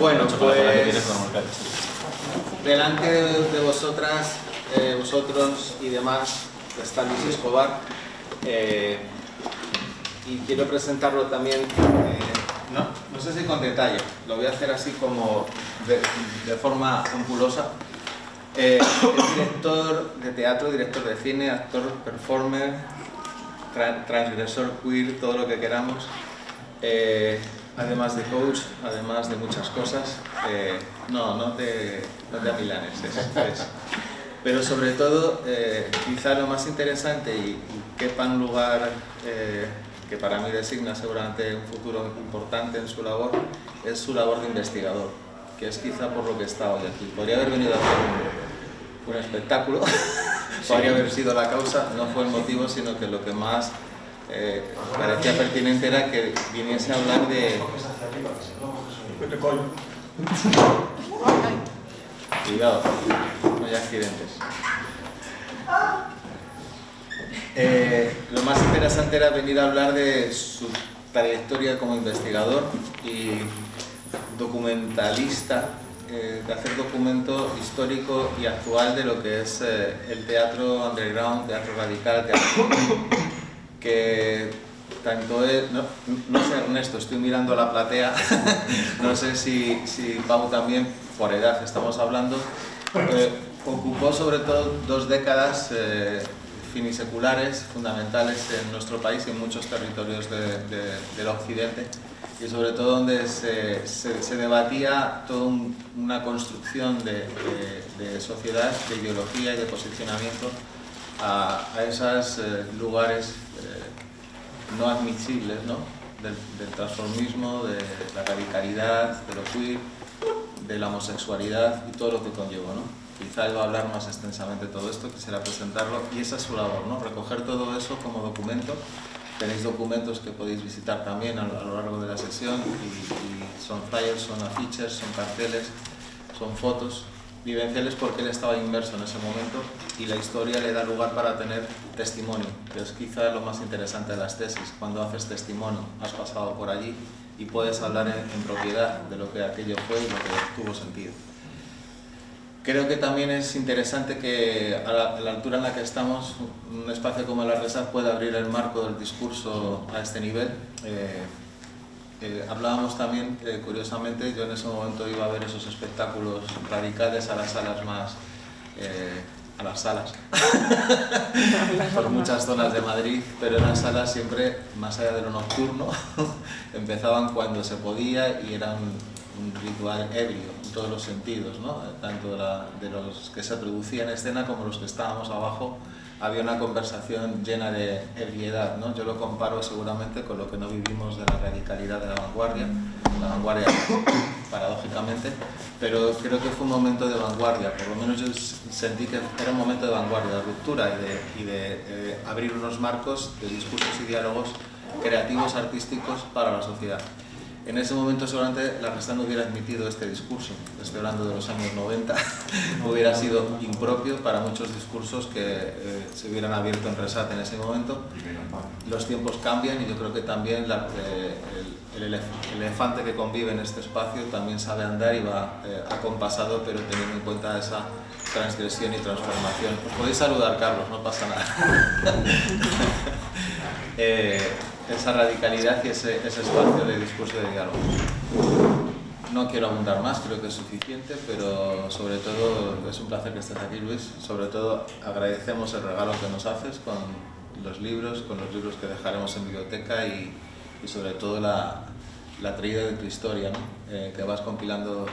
Bueno, pues delante de vosotras, vosotros y demás está Luis Escobar, y quiero presentarlo también, no sé si con detalle, lo voy a hacer así como de forma ampulosa. Es director de teatro, director de cine, actor, performer, transgresor queer, todo lo que queramos. Además de coach, además de muchas cosas, no te amilanes, pero sobre todo, quizá lo más interesante y quepa en un lugar que para mí designa seguramente un futuro importante en su labor, es su labor de investigador, que es quizá por lo que está hoy aquí. Podría haber venido a hacer un espectáculo, podría haber sido la causa, no fue el motivo, sino que lo que más parecía pertinente era que viniese a hablar de... Cuidado, no hay accidentes. Lo más interesante era venir a hablar de su trayectoria como investigador y documentalista, de hacer documento histórico y actual de lo que es el teatro underground, teatro radical, teatro que tanto es, no sé Ernesto, estoy mirando a la platea, no sé si Pau también, por edad estamos hablando, ocupó sobre todo 2 décadas finiseculares, fundamentales en nuestro país y en muchos territorios del occidente, y sobre todo donde se debatía toda una construcción de sociedad, de ideología y de posicionamiento a esos lugares no admisibles, ¿no? Del transformismo, de la radicalidad, de lo queer, de la homosexualidad y todo lo que conlleva, ¿no? Quizá él va a hablar más extensamente de todo esto, quisiera presentarlo, y esa es su labor, ¿no? Recoger todo eso como documento. Tenéis documentos que podéis visitar también a lo largo de la sesión, y son flyers, son afiches, son carteles, son fotos vivenciales, porque él estaba inmerso en ese momento y la historia le da lugar para tener testimonio, que es quizá lo más interesante de las tesis. Cuando haces testimonio, has pasado por allí y puedes hablar en propiedad de lo que aquello fue y lo que tuvo sentido. Creo que también es interesante que a la altura en la que estamos, un espacio como la RESAC pueda abrir el marco del discurso a este nivel. Hablábamos también, curiosamente, yo en ese momento iba a ver esos espectáculos radicales a las salas más... a las salas, por muchas zonas de Madrid, pero eran salas siempre más allá de lo nocturno, empezaban cuando se podía y eran un ritual ebrio en todos los sentidos, ¿no? Tanto de los que se producían en escena como los que estábamos abajo. Había una conversación llena de ebriedad, ¿no? Yo lo comparo seguramente con lo que no vivimos de la radicalidad de la vanguardia paradójicamente, pero creo que fue un momento de vanguardia, por lo menos yo sentí que era un momento de vanguardia, de ruptura y de abrir unos marcos de discursos y diálogos creativos, artísticos para la sociedad. En ese momento seguramente la RESAC no hubiera admitido este discurso, estoy hablando de los años 90, hubiera sido impropio para muchos discursos que se hubieran abierto en RESAC en ese momento. Los tiempos cambian y yo creo que también el elefante que convive en este espacio también sabe andar y va acompasado, pero teniendo en cuenta esa transgresión y transformación. Os podéis saludar, Carlos, no pasa nada. Esa radicalidad y ese espacio de discurso de diálogo. No quiero abundar más, creo que es suficiente, pero sobre todo es un placer que estés aquí, Luis. Sobre todo agradecemos el regalo que nos haces con los libros que dejaremos en biblioteca y sobre todo la traída de tu historia, ¿no? Que vas compilando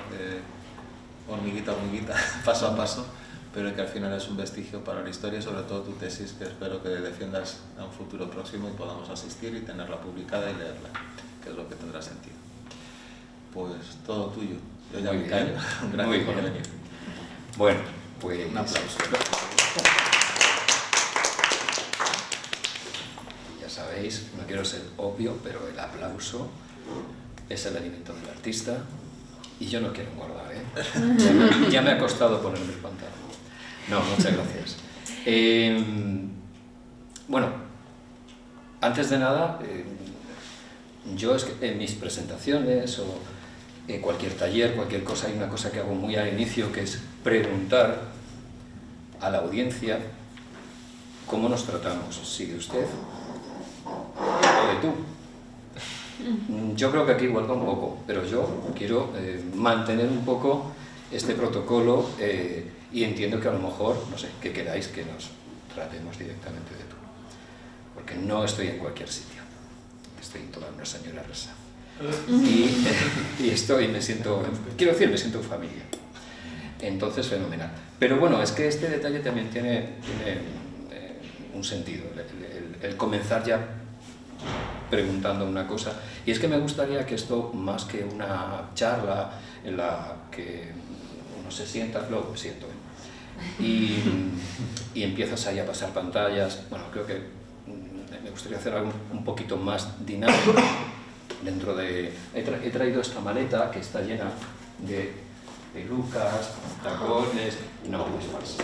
hormiguita a hormiguita, paso a paso, pero que al final es un vestigio para la historia, y sobre todo tu tesis, que espero que defiendas a un futuro próximo y podamos asistir y tenerla publicada y leerla, que es lo que tendrá sentido. Pues todo tuyo. Yo ya me callo. Gracias por venir. Bueno, pues... Un aplauso. Ya sabéis, no quiero ser obvio, pero el aplauso es el alimento del artista y yo no quiero engordar, ¿eh? Ya me ha costado ponerme el pantalón. No, muchas gracias. Bueno, antes de nada, yo es que en mis presentaciones cualquier taller, cualquier cosa, hay una cosa que hago muy al inicio, que es preguntar a la audiencia cómo nos tratamos, si de usted o de tú. Yo creo que aquí vuelvo un poco, pero yo quiero mantener un poco este protocolo y entiendo que a lo mejor, no sé, que queráis que nos tratemos directamente de tú, porque no estoy en cualquier sitio, estoy en toda una señora Resa y estoy, me siento, quiero decir, me siento en familia, entonces fenomenal. Pero bueno, es que este detalle también tiene un sentido, el comenzar ya preguntando una cosa, y es que me gustaría que esto, más que una charla en la que uno se sienta, luego me siento, y empiezas ahí a pasar pantallas, bueno, creo que me gustaría hacer algo un poquito más dinámico dentro de... He traído esta maleta que está llena de pelucas, tacones... No, es falso.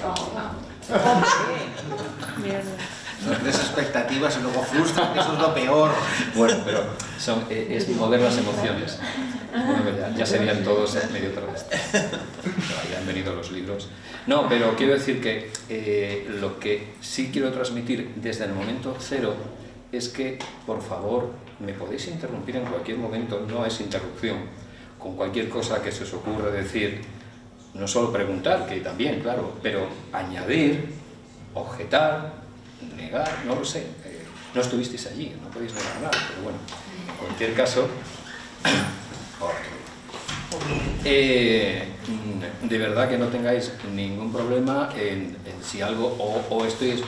Son tres expectativas y luego frustran, que eso es lo peor. Bueno, pero es mover las emociones. Bueno, ya serían todos medio terroristas. Ahí han venido los libros. No, pero quiero decir que lo que sí quiero transmitir desde el momento cero es que, por favor, me podéis interrumpir en cualquier momento, no es interrupción. Con cualquier cosa que se os ocurra decir, no solo preguntar, que también, claro, pero añadir, objetar, negar, no lo sé, no estuvisteis allí, no podéis negar nada, pero bueno, en cualquier caso, de verdad que no tengáis ningún problema en si algo, o estoy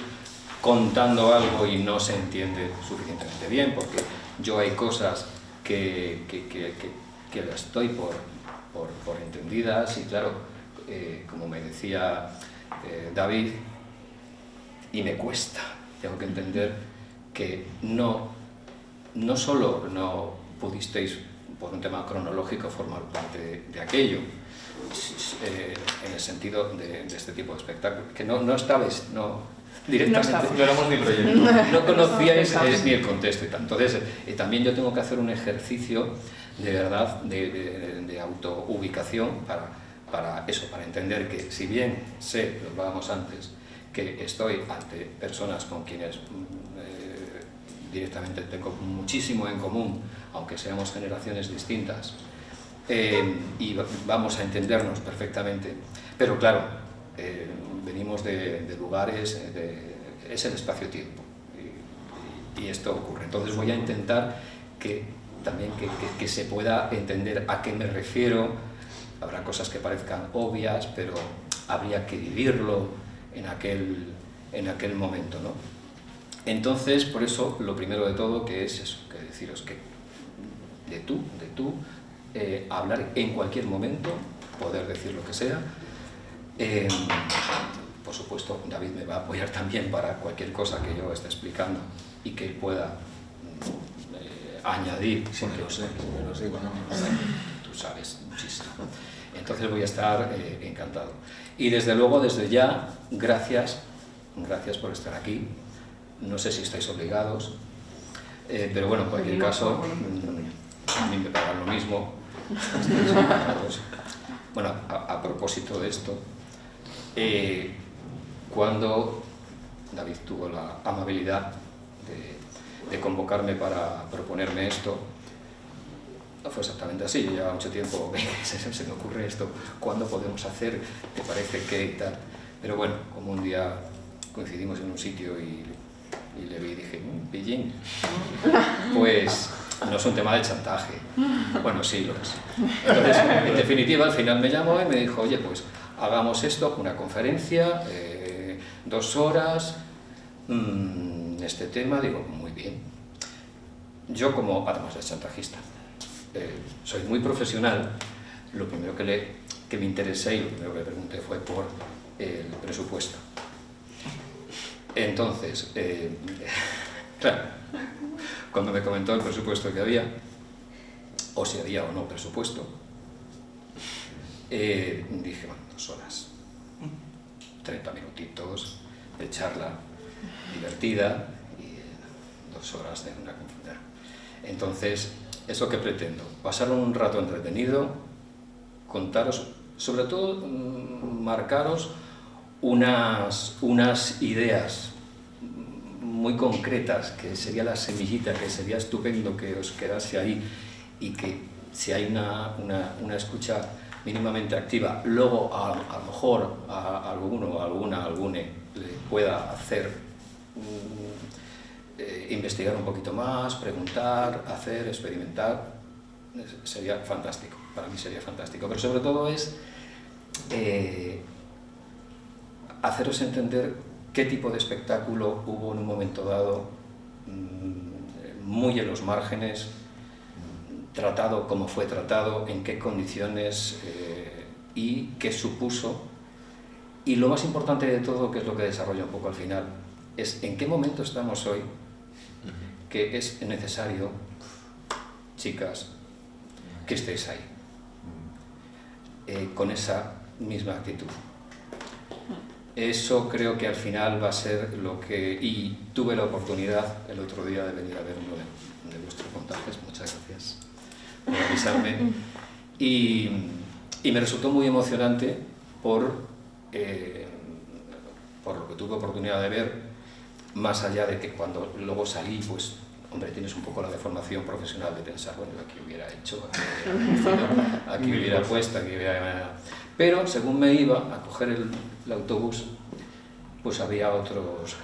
contando algo y no se entiende suficientemente bien, porque yo hay cosas que las estoy por entendidas, y claro, como me decía David, y me cuesta, tengo que entender que no solo no pudisteis, por un tema cronológico, formar parte de aquello, en el sentido de este tipo de espectáculo, que no estabais, directamente, no éramos ni proyecto, no conocíais ni el contexto y tal. Entonces, también yo tengo que hacer un ejercicio de verdad de autoubicación para eso, para entender que, si bien sé, lo hablábamos antes, que estoy ante personas con quienes directamente tengo muchísimo en común, aunque seamos generaciones distintas, y vamos a entendernos perfectamente, pero claro, venimos de lugares, es el espacio-tiempo, y esto ocurre. Entonces voy a intentar que también que se pueda entender a qué me refiero. Habrá cosas que parezcan obvias, pero habría que vivirlo en aquel momento, ¿no? Entonces, por eso, lo primero de todo, que es eso, que deciros que de tú, hablar en cualquier momento, poder decir lo que sea. Por supuesto, David me va a apoyar también para cualquier cosa que yo esté explicando y que él pueda añadir. Sí, porque lo sé, bueno, tú sabes muchísimo. Entonces voy a estar encantado. Y desde luego, desde ya, gracias por estar aquí. No sé si estáis obligados, pero bueno, en cualquier caso, a mí me pagan lo mismo. Bueno, a propósito de esto, cuando David tuvo la amabilidad de convocarme para proponerme esto, no fue exactamente así. Yo llevaba mucho tiempo, se me ocurre esto, ¿cuándo podemos hacer? ¿Te parece que y tal? Pero bueno, como un día coincidimos en un sitio y le vi y dije, pillín, pues no es un tema de chantaje. Bueno, sí lo es. Entonces, en definitiva, al final me llamó y me dijo, oye, pues hagamos esto, una conferencia, 2 horas, este tema. Digo, muy bien. Yo, como, además de chantajista, soy muy profesional, lo primero que me interesé y lo primero que le pregunté fue por el presupuesto. Entonces, claro, cuando me comentó el presupuesto que había, o si había o no presupuesto, dije, bueno, 2 horas, 30 minutitos de charla divertida y 2 horas de una conferencia. Entonces, ¿eso qué pretendo? Pasar un rato entretenido, contaros, sobre todo marcaros unas ideas muy concretas, que sería la semillita, que sería estupendo que os quedase ahí y que si hay una escucha mínimamente activa, luego a lo mejor a alguna le pueda hacer investigar un poquito más, preguntar, hacer, experimentar, sería fantástico, para mí sería fantástico, pero sobre todo es haceros entender qué tipo de espectáculo hubo en un momento dado, muy en los márgenes, tratado como fue tratado, en qué condiciones y qué supuso. Y lo más importante de todo, que es lo que desarrolla un poco al final, es en qué momento estamos hoy, que es necesario, chicas, que estéis ahí, con esa misma actitud. Eso creo que al final va a ser lo que... Y tuve la oportunidad el otro día de venir a ver uno de vuestros montajes, muchas gracias por avisarme, y me resultó muy emocionante por lo que tuve oportunidad de ver, más allá de que cuando luego salí, pues, hombre, tienes un poco la deformación profesional de pensar, bueno, aquí hubiera hecho, aquí hubiera puesto, aquí hubiera... Pero según me iba a coger el autobús, pues había otras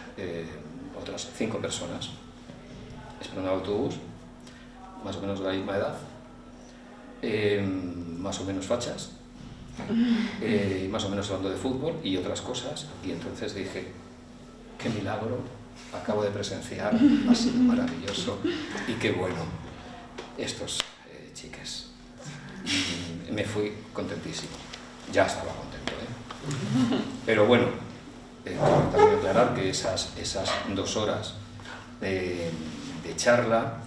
5 personas esperando el autobús, más o menos de la misma edad, más o menos fachas, más o menos hablando de fútbol y otras cosas, y entonces dije, qué milagro acabo de presenciar, ha sido maravilloso y qué bueno estos chiques. Y me fui contentísimo, ya estaba contento, pero bueno, también aclarar que esas 2 horas de charla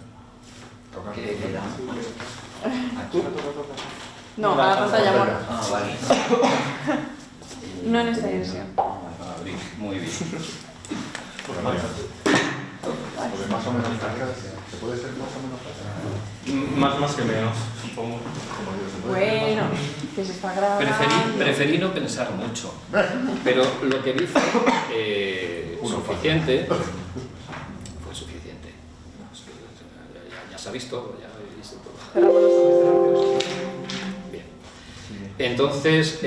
no, a la pantalla, amor. Ah, vale. No en esta dirección. Muy bien. Porque más o menos ¿se puede ser más o menos? Más que menos, supongo. Bueno, que se está grabando. Preferí no pensar mucho, pero lo que dice suficiente, fue suficiente. Ya sabéis todo, ya habéis visto todo. Bien. Entonces,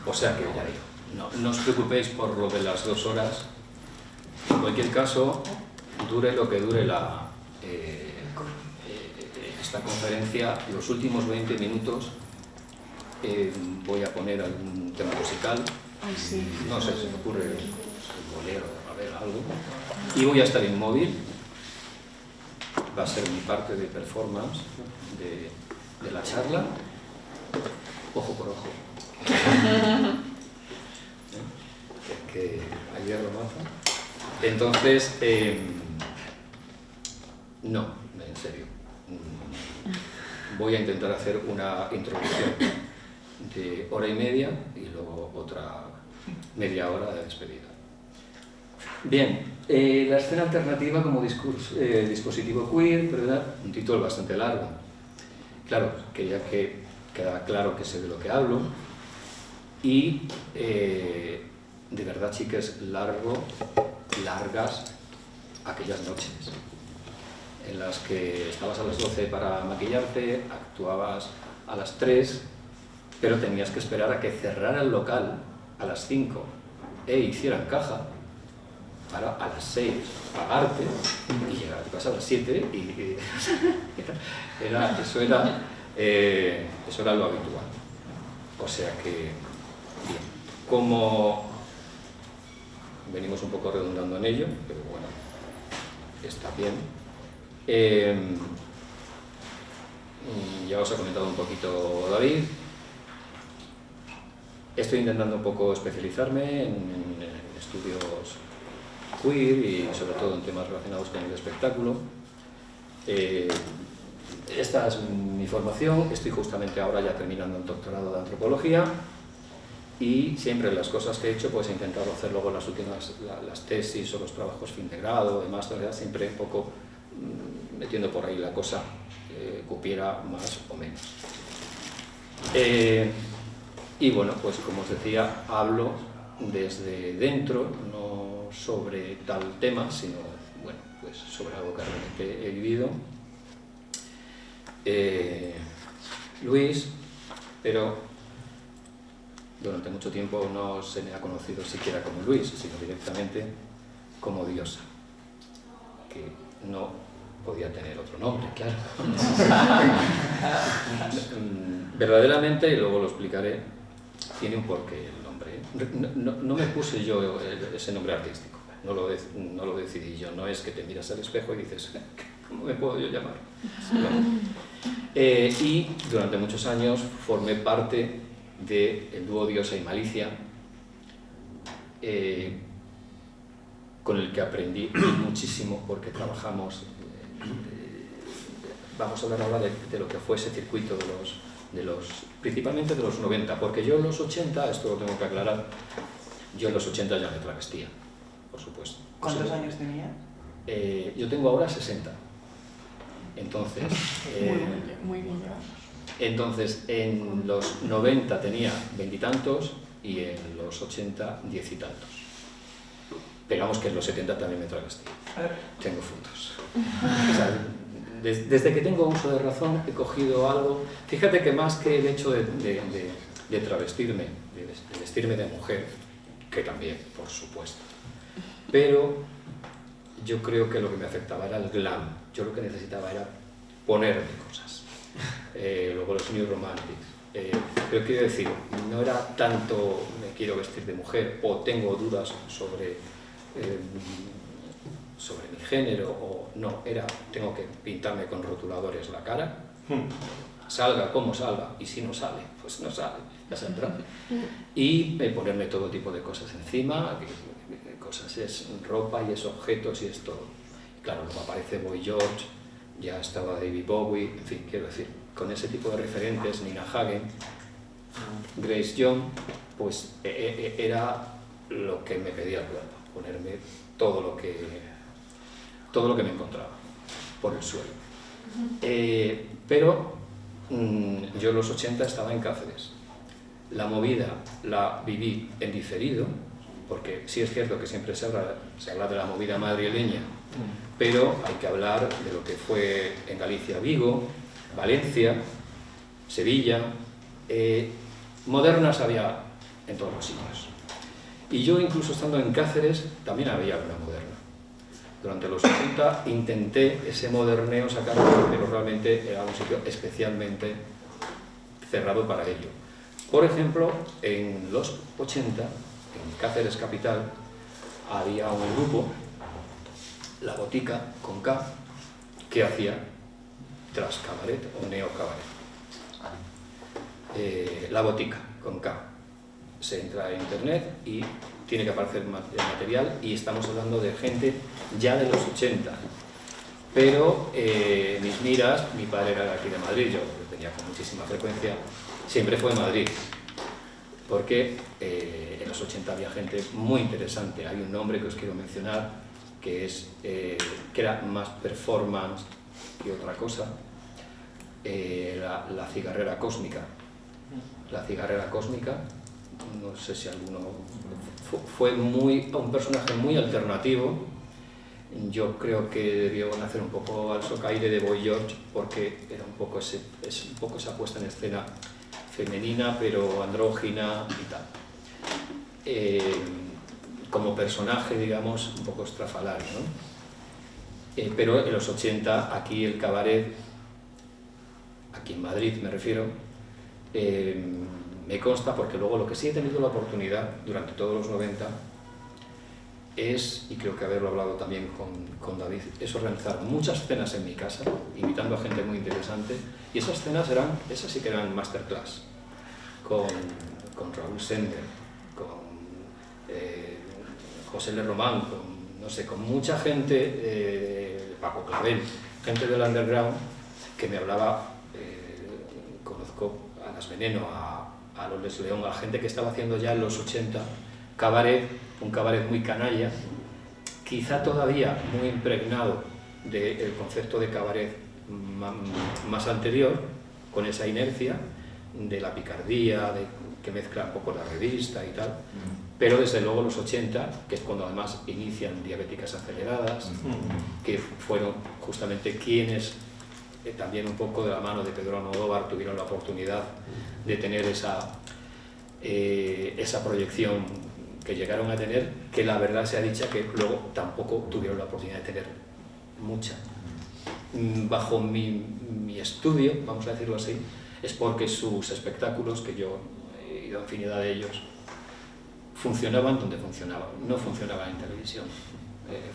o sea que ya digo, no os preocupéis por lo de las 2 horas. En cualquier caso, dure lo que dure esta conferencia, los últimos 20 minutos voy a poner algún tema musical. Ay, sí. No sé, se me ocurre el bolero, a ver, algo. Y voy a estar inmóvil. Va a ser mi parte de performance de la charla, ojo por ojo. Que ayer lo mata. Entonces, no, en serio. Voy a intentar hacer una introducción de 1 hora y media y luego otra media hora de despedida. Bien, la escena alternativa como dispositivo queer, ¿verdad? Un título bastante largo. Claro, quería que queda claro que sé de lo que hablo. Y de verdad, chicas, largas aquellas noches en las que estabas a las 12 para maquillarte, actuabas a las 3, pero tenías que esperar a que cerrara el local a las 5 e hicieran caja para a las 6 pagarte y llegar a tu casa a las 7 y eso era lo habitual. O sea que, bien, como venimos un poco redundando en ello, pero bueno, está bien. Ya os ha comentado un poquito David. Estoy intentando un poco especializarme en estudios queer y sobre todo en temas relacionados con el espectáculo. Esta es mi formación, estoy justamente ahora ya terminando el doctorado de antropología y siempre las cosas que he hecho pues he intentado hacer luego las últimas, las tesis o los trabajos fin de grado, de máster, siempre un poco metiendo por ahí la cosa, cupiera más o menos. Y bueno, pues como os decía, hablo desde dentro, no sobre tal tema, sino bueno, pues sobre algo que realmente he vivido. Luis, pero durante mucho tiempo no se me ha conocido siquiera como Luis, sino directamente como Diosa, que no podía tener otro nombre, claro. Verdaderamente, y luego lo explicaré, tiene un porqué el nombre. No me puse yo ese nombre artístico, no lo decidí yo, no es que te miras al espejo y dices, ¿cómo me puedo yo llamar? No. Y durante muchos años formé parte del dúo Diosa y Malicia, con el que aprendí muchísimo porque trabajamos, vamos a hablar ahora de lo que fue ese circuito principalmente de los 90, porque yo en los 80, esto lo tengo que aclarar, yo en los 80 ya me travestía, por supuesto. ¿Cuántos años tenías? Yo tengo ahora 60, entonces... muy bien. Entonces, en los 90 tenía 20 y tantos y en los 80, 10 y tantos. Digamos que en los 70 también me travestí. Tengo fotos. O sea, desde que tengo uso de razón he cogido algo. Fíjate que más que el hecho de travestirme, de vestirme de mujer, que también, por supuesto, pero yo creo que lo que me afectaba era el glam. Yo lo que necesitaba era ponerme cosas. Luego los New Romantics. Pero quiero decir, no era tanto me quiero vestir de mujer o tengo dudas sobre mi género, o no, era tengo que pintarme con rotuladores la cara, salga como salga, y si no sale, pues no sale, ya saldrá. Y ponerme todo tipo de cosas encima, cosas, es ropa y es objetos y es todo. Claro, como aparece Boy George, ya estaba David Bowie, en fin, quiero decir, con ese tipo de referentes, Nina Hagen, Grace Jones, pues era lo que me pedía el cuerpo, ponerme todo lo que me encontraba por el suelo. Pero yo en los 80 estaba en Cáceres. La movida la viví en diferido, porque sí es cierto que siempre se habla de la movida madrileña, pero hay que hablar de lo que fue en Galicia Vigo, Valencia, Sevilla, modernas había en todos los sitios. Y yo incluso estando en Cáceres también había una moderna. Durante los 80 intenté ese moderneo sacarlo, pero realmente era un sitio especialmente cerrado para ello. Por ejemplo, en los 80, en Cáceres capital, había un grupo, La Botica, con K, que hacía tras cabaret o neo cabaret. La Botica, con K. Se entra en internet y tiene que aparecer el material, y estamos hablando de gente ya de los 80. Pero mis miras, mi padre era de aquí de Madrid, yo venía con muchísima frecuencia, siempre fue Madrid. Porque en los 80 había gente muy interesante. Hay un nombre que os quiero mencionar, que era más performance que otra cosa, la Cigarrera Cósmica. La Cigarrera Cósmica, no sé si alguno... Fue un personaje muy alternativo. Yo creo que debió nacer un poco al socaire de Boy George, porque era un poco esa puesta en escena femenina, pero andrógina y tal. Como personaje, digamos, un poco estrafalario, ¿no? Pero en los 80, aquí el cabaret, aquí en Madrid me refiero, me consta, porque luego lo que sí he tenido la oportunidad durante todos los 90 es, y creo que haberlo hablado también con David, es organizar muchas cenas en mi casa, invitando a gente muy interesante, y esas cenas esas sí que eran masterclass, con Raúl Sender, con José L. Román, con mucha gente, Paco Clavel, gente del underground, que me hablaba, conozco a Las Veneno, a Loles León, a gente que estaba haciendo ya en los 80 cabaret, un cabaret muy canalla, quizá todavía muy impregnado del concepto de cabaret más anterior, con esa inercia de la picardía, que mezcla un poco la revista y tal, pero desde luego los 80, que es cuando además inician Diabéticas Aceleradas, que fueron justamente quienes, también un poco de la mano de Pedro Almodóvar, tuvieron la oportunidad de tener esa proyección que llegaron a tener, que la verdad sea dicha que luego tampoco tuvieron la oportunidad de tener mucha. Bajo mi estudio, vamos a decirlo así, es porque sus espectáculos, que yo he ido a infinidad de ellos, funcionaban donde funcionaban, no funcionaban en televisión,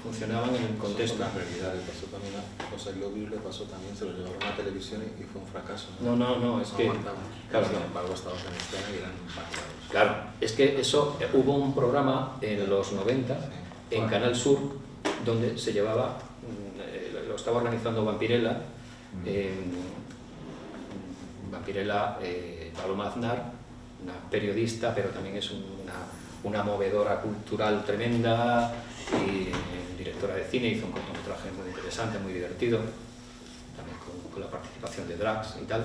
funcionaban en el contexto. Eso es una realidad, le pasó también a José Globil, le pasó también, se lo llevaron a televisión y fue un fracaso. No, es que... Claro, sin embargo, estados en escena y eran impactados. Claro, es que eso, hubo un programa en los 90, en Canal Sur, donde se llevaba, lo estaba organizando Vampirella, Paloma Aznar, una periodista, pero también es una movedora cultural tremenda y directora de cine, hizo un cortometraje muy interesante, muy divertido, también con la participación de drags y tal.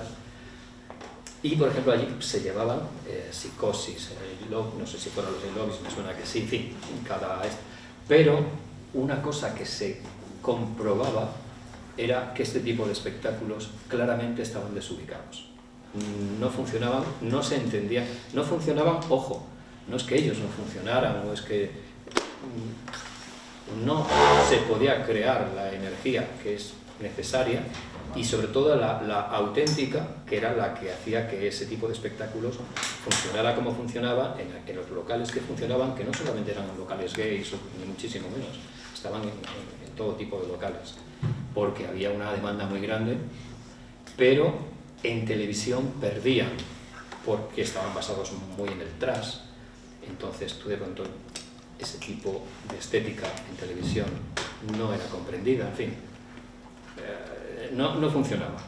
Y por ejemplo allí se llevaban Psicosis, no sé si fueron los Lobbies, me suena que sí, en fin, pero una cosa que se comprobaba era que este tipo de espectáculos claramente estaban desubicados. No funcionaban, no se entendían, no funcionaban, ojo, no es que ellos no funcionaran, o es que no se podía crear la energía que es necesaria y sobre todo la auténtica, que era la que hacía que ese tipo de espectáculos funcionara como funcionaba en los locales que funcionaban, que no solamente eran locales gays, ni muchísimo menos, estaban en todo tipo de locales, porque había una demanda muy grande, pero en televisión perdían, porque estaban basados muy en el trash. Entonces tú de pronto ese tipo de estética en televisión no era comprendida, en fin, no funcionaba.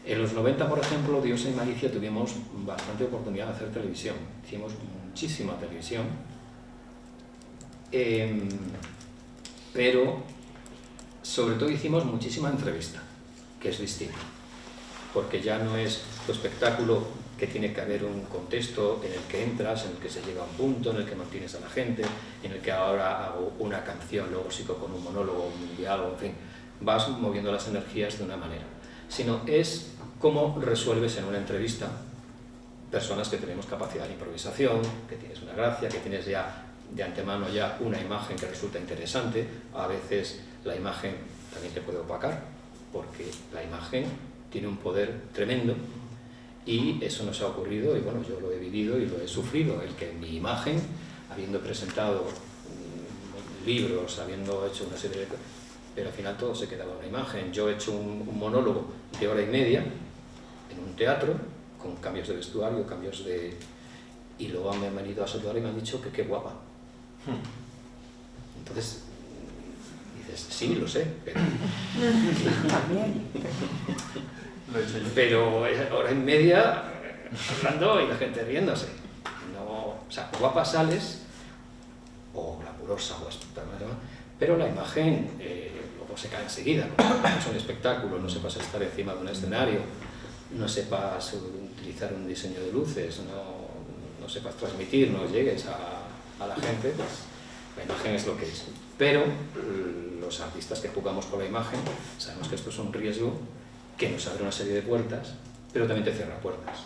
En los 90, por ejemplo, Diosa y Malicia tuvimos bastante oportunidad de hacer televisión, hicimos muchísima televisión, pero sobre todo hicimos muchísima entrevista, que es distinto, porque ya no es tu espectáculo que tiene que haber un contexto en el que entras, en el que se llega a un punto, en el que mantienes a la gente, en el que ahora hago una canción, luego sigo con un monólogo, un diálogo, en fin, vas moviendo las energías de una manera, sino es cómo resuelves en una entrevista personas que tenemos capacidad de improvisación, que tienes una gracia, que tienes ya de antemano ya una imagen que resulta interesante. A veces la imagen también te puede opacar, porque la imagen tiene un poder tremendo y eso nos ha ocurrido y bueno, yo lo he vivido y lo he sufrido, el que mi imagen, habiendo presentado libros, habiendo hecho una serie de cosas, pero al final todo se quedaba en una imagen. Yo he hecho un monólogo de hora y media en un teatro, con cambios de vestuario, cambios de... y luego me han venido a saludar y me han dicho que qué guapa. Entonces, dices, sí, lo sé, pero... También. Pero hora y media hablando y la gente riéndose. No, o sea, guapa sales, o glamurosa, o espectacular, pero la imagen luego se cae enseguida. No es un espectáculo, no sepas estar encima de un escenario, no sepas utilizar un diseño de luces, no sepas transmitir, no llegues a la gente, pues la imagen es lo que es. Pero los artistas que jugamos con la imagen sabemos que esto es un riesgo que nos abre una serie de puertas, pero también te cierra puertas.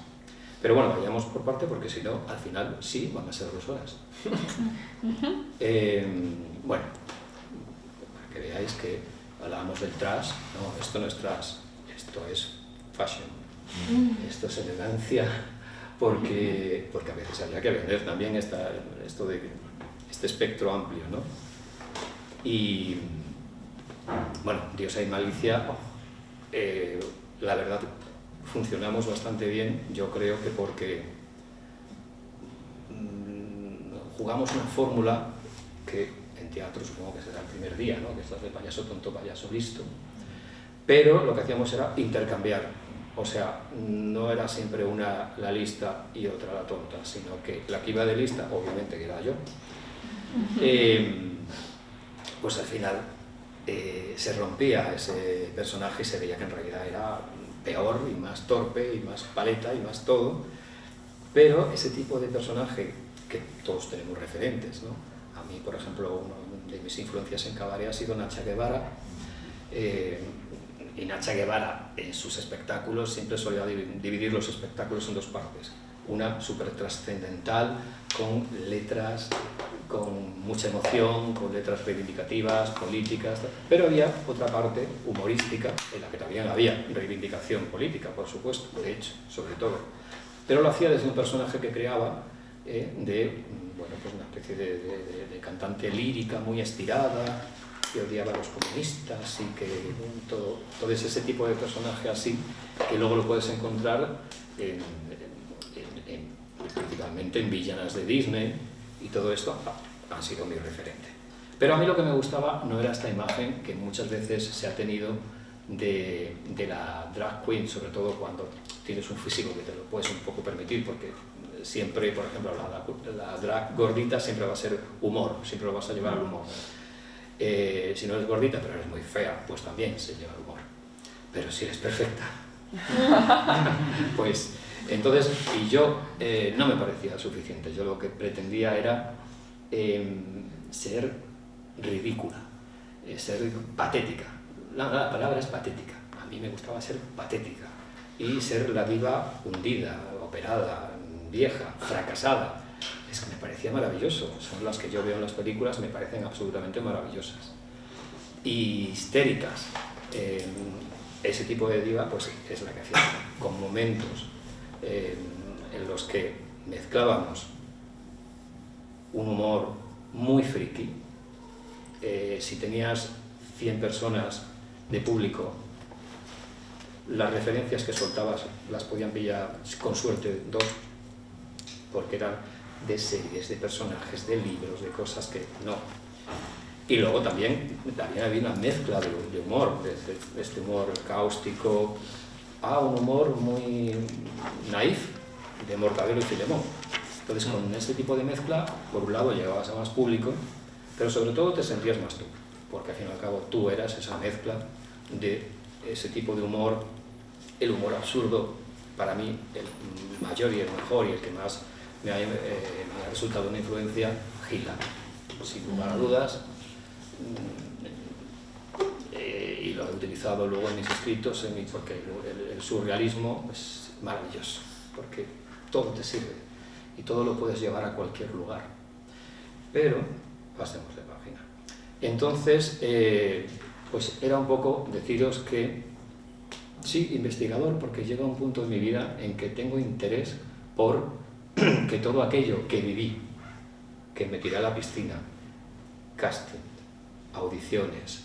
Pero bueno, vayamos por parte porque si no, al final sí van a ser 2 horas. Bueno, para que veáis que hablábamos del trash, no, esto no es trash, esto es fashion, esto es elegancia, porque a veces había que vender también este espectro amplio, ¿no? Y bueno, Diosa y Malicia, la verdad, funcionamos bastante bien, yo creo que porque jugamos una fórmula que en teatro supongo que será el primer día, ¿no? Que es la de payaso tonto, payaso listo, pero lo que hacíamos era intercambiar, o sea, no era siempre una la lista y otra la tonta, sino que la que iba de lista, obviamente que era yo, pues al final se rompía ese personaje y se veía que en realidad era peor y más torpe y más paleta y más todo, pero ese tipo de personaje que todos tenemos referentes, ¿no? A mí, por ejemplo, una de mis influencias en cabaret ha sido Nacha Guevara, y Nacha Guevara en sus espectáculos siempre solía dividir los espectáculos en dos partes, una súper trascendental con letras con mucha emoción, con letras reivindicativas, políticas, pero había otra parte humorística en la que también había reivindicación política, por supuesto, de hecho, sobre todo, pero lo hacía desde un personaje que creaba bueno, pues una especie de cantante lírica muy estirada, que odiaba a los comunistas y que todo ese tipo de personaje así, que luego lo puedes encontrar principalmente en villanas de Disney, y todo esto han sido mi referente. Pero a mí lo que me gustaba no era esta imagen que muchas veces se ha tenido de la drag queen, sobre todo cuando tienes un físico que te lo puedes un poco permitir, porque siempre, por ejemplo, la drag gordita siempre va a ser humor, siempre lo vas a llevar al humor. Si no eres gordita pero eres muy fea, pues también se lleva al humor. Pero si eres perfecta, pues entonces, y yo no me parecía suficiente. Yo lo que pretendía era ser ridícula, ser patética. La palabra es patética. A mí me gustaba ser patética y ser la diva hundida, operada, vieja, fracasada. Es que me parecía maravilloso. Son las que yo veo en las películas, me parecen absolutamente maravillosas. Y histéricas. Ese tipo de diva pues es la que hacía, con momentos en los que mezclábamos un humor muy friki. Si tenías 100 personas de público, las referencias que soltabas las podían pillar con suerte 2, porque eran de series, de personajes, de libros, de cosas que no. Y luego también había una mezcla de humor, de este humor cáustico a un humor muy naif, de Mortadelo y Filemón. Entonces, con ese tipo de mezcla, por un lado llegabas a más público, pero sobre todo te sentías más tú, porque al fin y al cabo tú eras esa mezcla de ese tipo de humor, el humor absurdo, para mí el mayor y el mejor y el que más me ha resultado una influencia, Gila, sin lugar a dudas. Y lo he utilizado luego en mis escritos, porque el surrealismo es maravilloso, porque todo te sirve y todo lo puedes llevar a cualquier lugar. Pero pasemos de página. Entonces, pues era un poco deciros que sí, investigador, porque llega un punto en mi vida en que tengo interés por que todo aquello que viví, que me tiré a la piscina, casting, audiciones,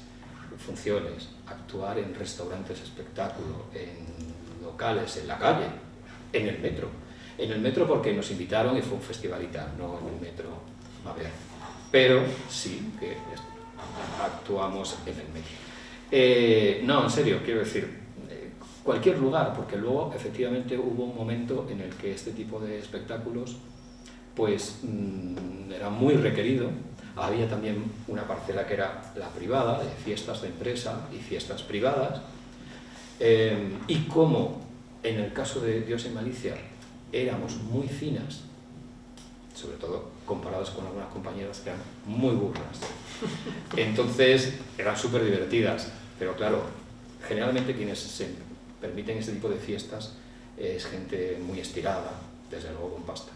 funciones, actuar en restaurantes, espectáculo, en locales, en la calle, en el metro. En el metro porque nos invitaron y fue un festival y tal, no en el metro, a ver. Pero sí que actuamos en el metro. No, en serio, quiero decir, cualquier lugar, porque luego efectivamente hubo un momento en el que este tipo de espectáculos pues era muy requerido. Había también una parcela que era la privada, de fiestas de empresa y fiestas privadas, y como en el caso de Dios en Malicia éramos muy finas, sobre todo comparadas con algunas compañeras que eran muy burras, entonces eran súper divertidas, pero claro, generalmente quienes se permiten este tipo de fiestas es gente muy estirada, desde luego con pasta.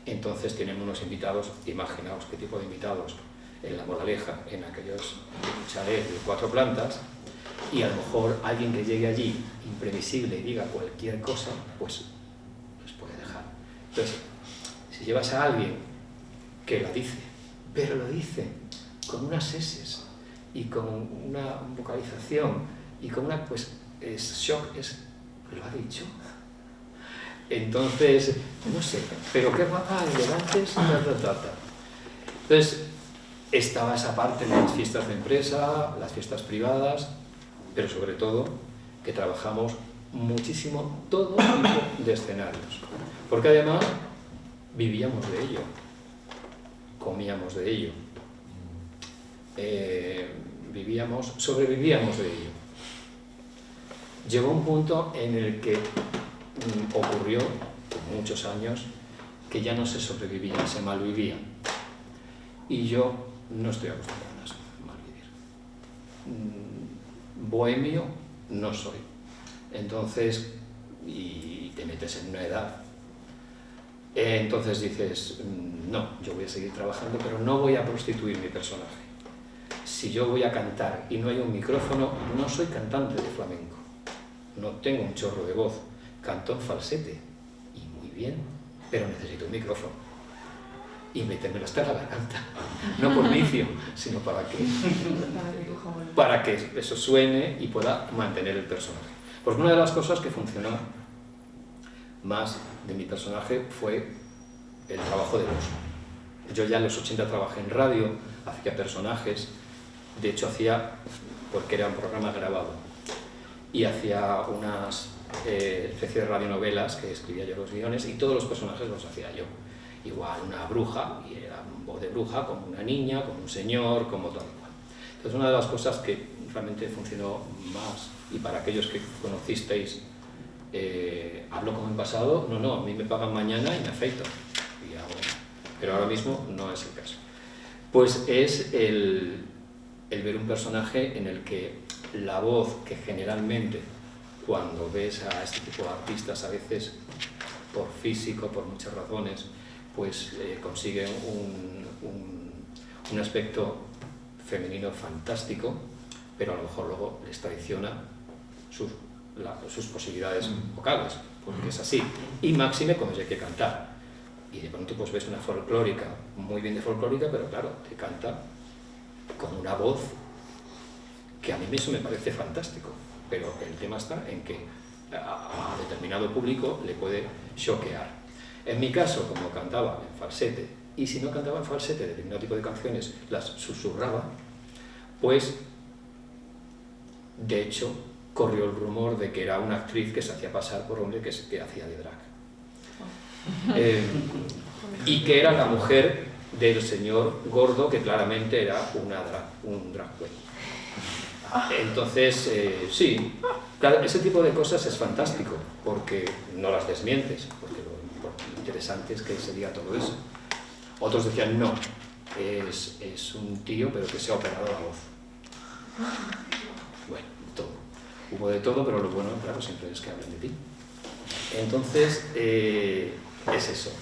Entonces tienen unos invitados, imaginaos qué tipo de invitados, en La Moraleja, en aquellos chalets de 4 plantas, y a lo mejor alguien que llegue allí imprevisible y diga cualquier cosa, pues los puede dejar. Entonces, si llevas a alguien que lo dice, pero lo dice con unas eses y con una vocalización y con una, pues, es shock, lo ha dicho. Entonces, no sé, pero qué guapa, elegantes, Entonces, estaba esa parte de las fiestas de empresa, las fiestas privadas, pero sobre todo que trabajamos muchísimo todo tipo de escenarios, porque además vivíamos de ello, comíamos de ello. sobrevivíamos de ello. Llegó un punto en el que ocurrió, por muchos años, que ya no se sobrevivía, se malvivía. Y yo no estoy acostumbrado a malvivir. Bohemio no soy. Entonces, y te metes en una edad, entonces dices, no, yo voy a seguir trabajando, pero no voy a prostituir mi personaje. Si yo voy a cantar y no hay un micrófono, no soy cantante de flamenco, no tengo un chorro de voz, canto en falsete, y muy bien, pero necesito un micrófono. Y metérmelo hasta la garganta, no por vicio, sino para que eso suene y pueda mantener el personaje. Porque una de las cosas que funcionó más de mi personaje fue el trabajo de voz. Yo ya en los 80 trabajé en radio, hacía personajes, de hecho porque era un programa grabado, y hacía unas especie de radionovelas que escribía yo los guiones y todos los personajes los hacía yo. Igual una bruja, y era voz de bruja, como una niña, como un señor, como todo igual. Entonces una de las cosas que realmente funcionó más, y para aquellos que conocisteis, hablo como en pasado, no, a mí me pagan mañana y me afeito, y pero ahora mismo no es el caso. Pues es el ver un personaje en el que la voz, que generalmente cuando ves a este tipo de artistas, a veces por físico, por muchas razones, pues consiguen un aspecto femenino fantástico, pero a lo mejor luego les traiciona sus posibilidades vocales, porque es así. Y máxime cuando hay que cantar. Y de pronto pues ves una folclórica, muy bien de folclórica, pero claro, te canta con una voz que a mí eso me parece fantástico. Pero el tema está en que a determinado público le puede choquear. En mi caso, como cantaba en falsete, y si no cantaba en falsete, determinado tipo de canciones las susurraba, pues de hecho corrió el rumor de que era una actriz que se hacía pasar por hombre que hacía de drag. Y que era la mujer del señor gordo, que claramente era un drag queen. Entonces, sí, claro, ese tipo de cosas es fantástico, porque no las desmientes, porque lo interesante es que se diga todo eso. Otros decían, no, es un tío, pero que se ha operado la voz. Bueno, todo. Hubo de todo, pero lo bueno, claro, siempre es que hablen de ti. Entonces, es eso.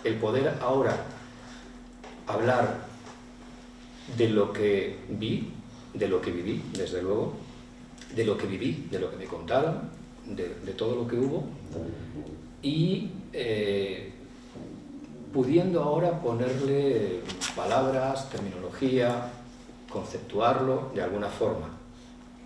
El poder ahora hablar de lo que vi, de lo que viví, desde luego, de lo que viví, de lo que me contaron, de todo lo que hubo, y pudiendo ahora ponerle palabras, terminología, conceptuarlo de alguna forma,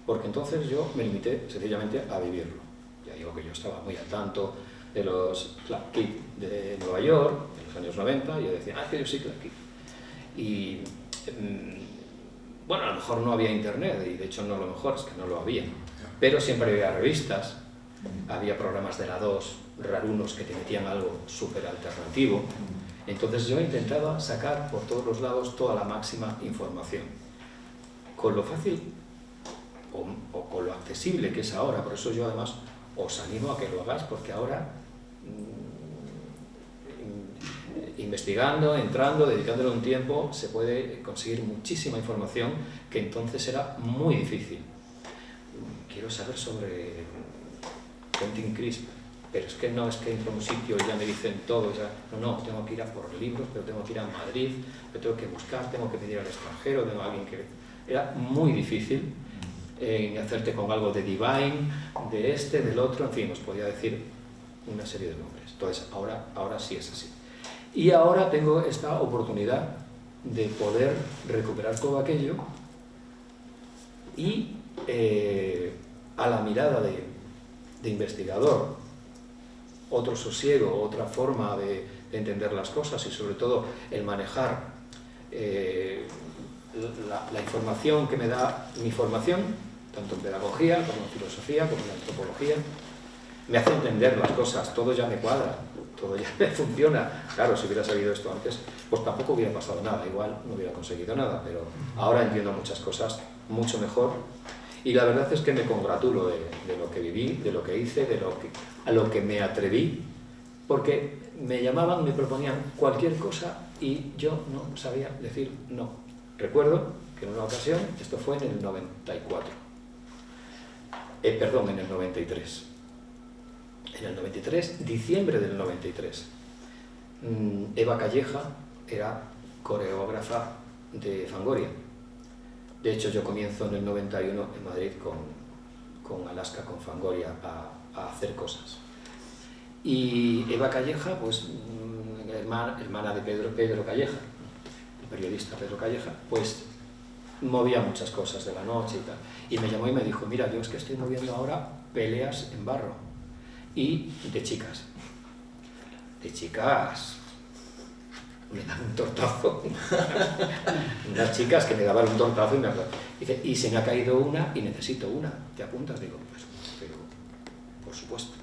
porque entonces yo me limité sencillamente a vivirlo. Ya digo que yo estaba muy al tanto de los Clark Kidd de Nueva York, en los años 90, y yo decía, que yo sí Clark Kidd. Y bueno, a lo mejor no había internet, y de hecho no lo mejor es que no lo había, pero siempre había revistas, había programas de la 2, rarunos, que te metían algo súper alternativo. Entonces yo intentaba sacar por todos los lados toda la máxima información, con lo fácil o con lo accesible que es ahora. Por eso yo además os animo a que lo hagáis, porque ahora investigando, entrando, dedicándole un tiempo, se puede conseguir muchísima información que entonces era muy difícil. Quiero saber sobre Quentin Crisp, pero es que no es que entro a un sitio y ya me dicen todo, ya, no, tengo que ir a por libros, pero tengo que ir a Madrid, pero tengo que buscar, tengo que pedir al extranjero, tengo a alguien que... Era muy difícil hacerte con algo de Divine, de del otro, en fin, os podía decir una serie de nombres. Entonces, ahora sí es así. Y ahora tengo esta oportunidad de poder recuperar todo aquello y a la mirada de investigador, otro sosiego, otra forma de entender las cosas, y sobre todo el manejar la información que me da mi formación, tanto en pedagogía como en filosofía, como en antropología, me hace entender las cosas, todo ya me cuadra. todo ya me funciona. Claro, si hubiera sabido esto antes, pues tampoco hubiera pasado nada, igual no hubiera conseguido nada, pero ahora entiendo muchas cosas mucho mejor y la verdad es que me congratulo de lo que viví, de lo que hice, a lo que me atreví, porque me llamaban, me proponían cualquier cosa y yo no sabía decir no. Recuerdo que en una ocasión, esto fue en el 94, perdón, en el 93. En el 93, diciembre del 93, Eva Calleja era coreógrafa de Fangoria. De hecho, yo comienzo en el 91 en Madrid con Alaska, con Fangoria, a hacer cosas. Y Eva Calleja, pues, hermana de Pedro Calleja, el periodista Pedro Calleja, pues movía muchas cosas de la noche y tal. Y me llamó y me dijo, mira, yo es que estoy moviendo ahora peleas en barro. Y de chicas. De chicas me dan un tortazo. Unas chicas que me daban un tortazo y me acuerdo. Dice, y se me ha caído una y necesito una. ¿Te apuntas? Digo, pues, pero, por supuesto.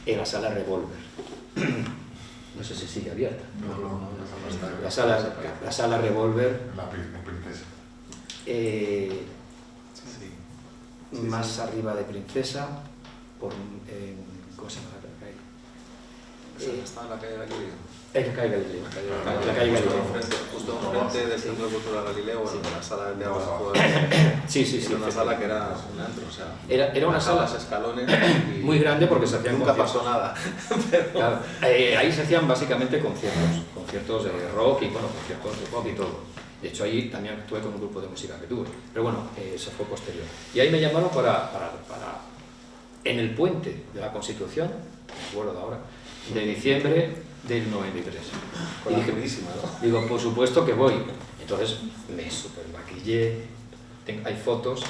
En la sala Revolver. No sé si sigue abierta. La sala Revolver. La Princesa. Más arriba de Princesa. ¿Cómo se llama la calle? Está en la calle Galileo. En la calle Galileo. La calle Galileo. Justo enfrente del Centro Cultural Galileo, bueno, la sala de abajo. Sí. Era una sala que era un antro, o sea. Era una sala escalones muy grande porque se hacían nunca conciertos. pasó nada. Claro, ahí se hacían básicamente conciertos de rock y bueno, conciertos de pop y todo. De hecho, ahí también actué con un grupo de música que tuve. Pero bueno, eso fue posterior. Y ahí me llamaron para en el puente de la Constitución, me acuerdo de ahora, de diciembre del 93. Con y la dije, buenísima, ¿no? digo, por supuesto que voy. Entonces me super maquillé. Hay fotos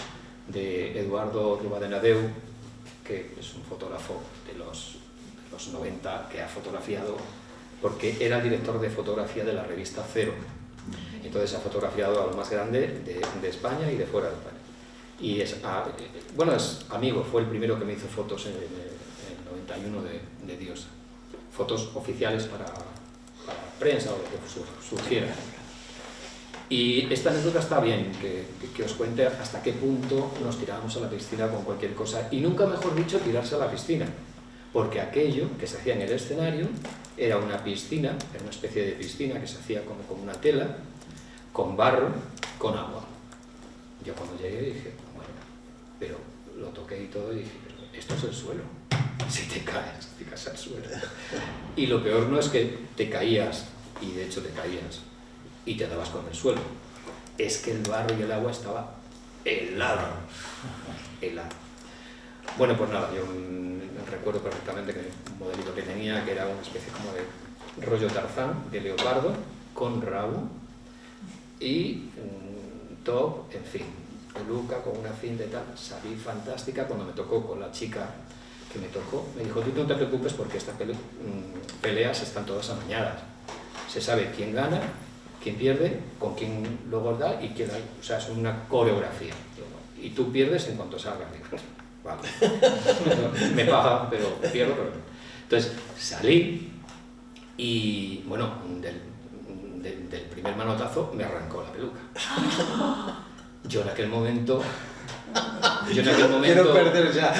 de Eduardo Rivadenedeu, que es un fotógrafo de los 90 que ha fotografiado, porque era el director de fotografía de la revista Cero. Entonces ha fotografiado a lo más grande de España y de fuera de España. Y es amigo, fue el primero que me hizo fotos en el 91 de Diosa. Fotos oficiales para prensa o lo que surgiera. Y esta anécdota está bien, que os cuente hasta qué punto nos tirábamos a la piscina con cualquier cosa. Y nunca mejor dicho tirarse a la piscina, porque aquello que se hacía en el escenario era una piscina, era una especie de piscina que se hacía como con una tela, con barro, con agua. Yo cuando llegué dije, bueno, pero lo toqué y todo y dije, pero esto es el suelo. Si te caes al suelo. Y lo peor no es que te caías, y de hecho te caías, y te dabas con el suelo. Es que el barro y el agua estaba helado. Bueno, pues nada, yo recuerdo perfectamente que un modelito que tenía, que era una especie como de rollo Tarzán, de leopardo, con rabo, y top, en fin, peluca con una cinta y tal. Salí fantástica. Cuando me tocó con la chica que me tocó, me dijo, tú no te preocupes porque estas peleas están todas amañadas. Se sabe quién gana, quién pierde, con quién luego da y quién da. O sea, es una coreografía. Y tú pierdes en cuanto salgas. Digo, vale. Me pagan, pero pierdo. Pero... Entonces salí y, bueno, del primer manotazo me arrancó la peluca. Yo en aquel momento Quiero perder ya.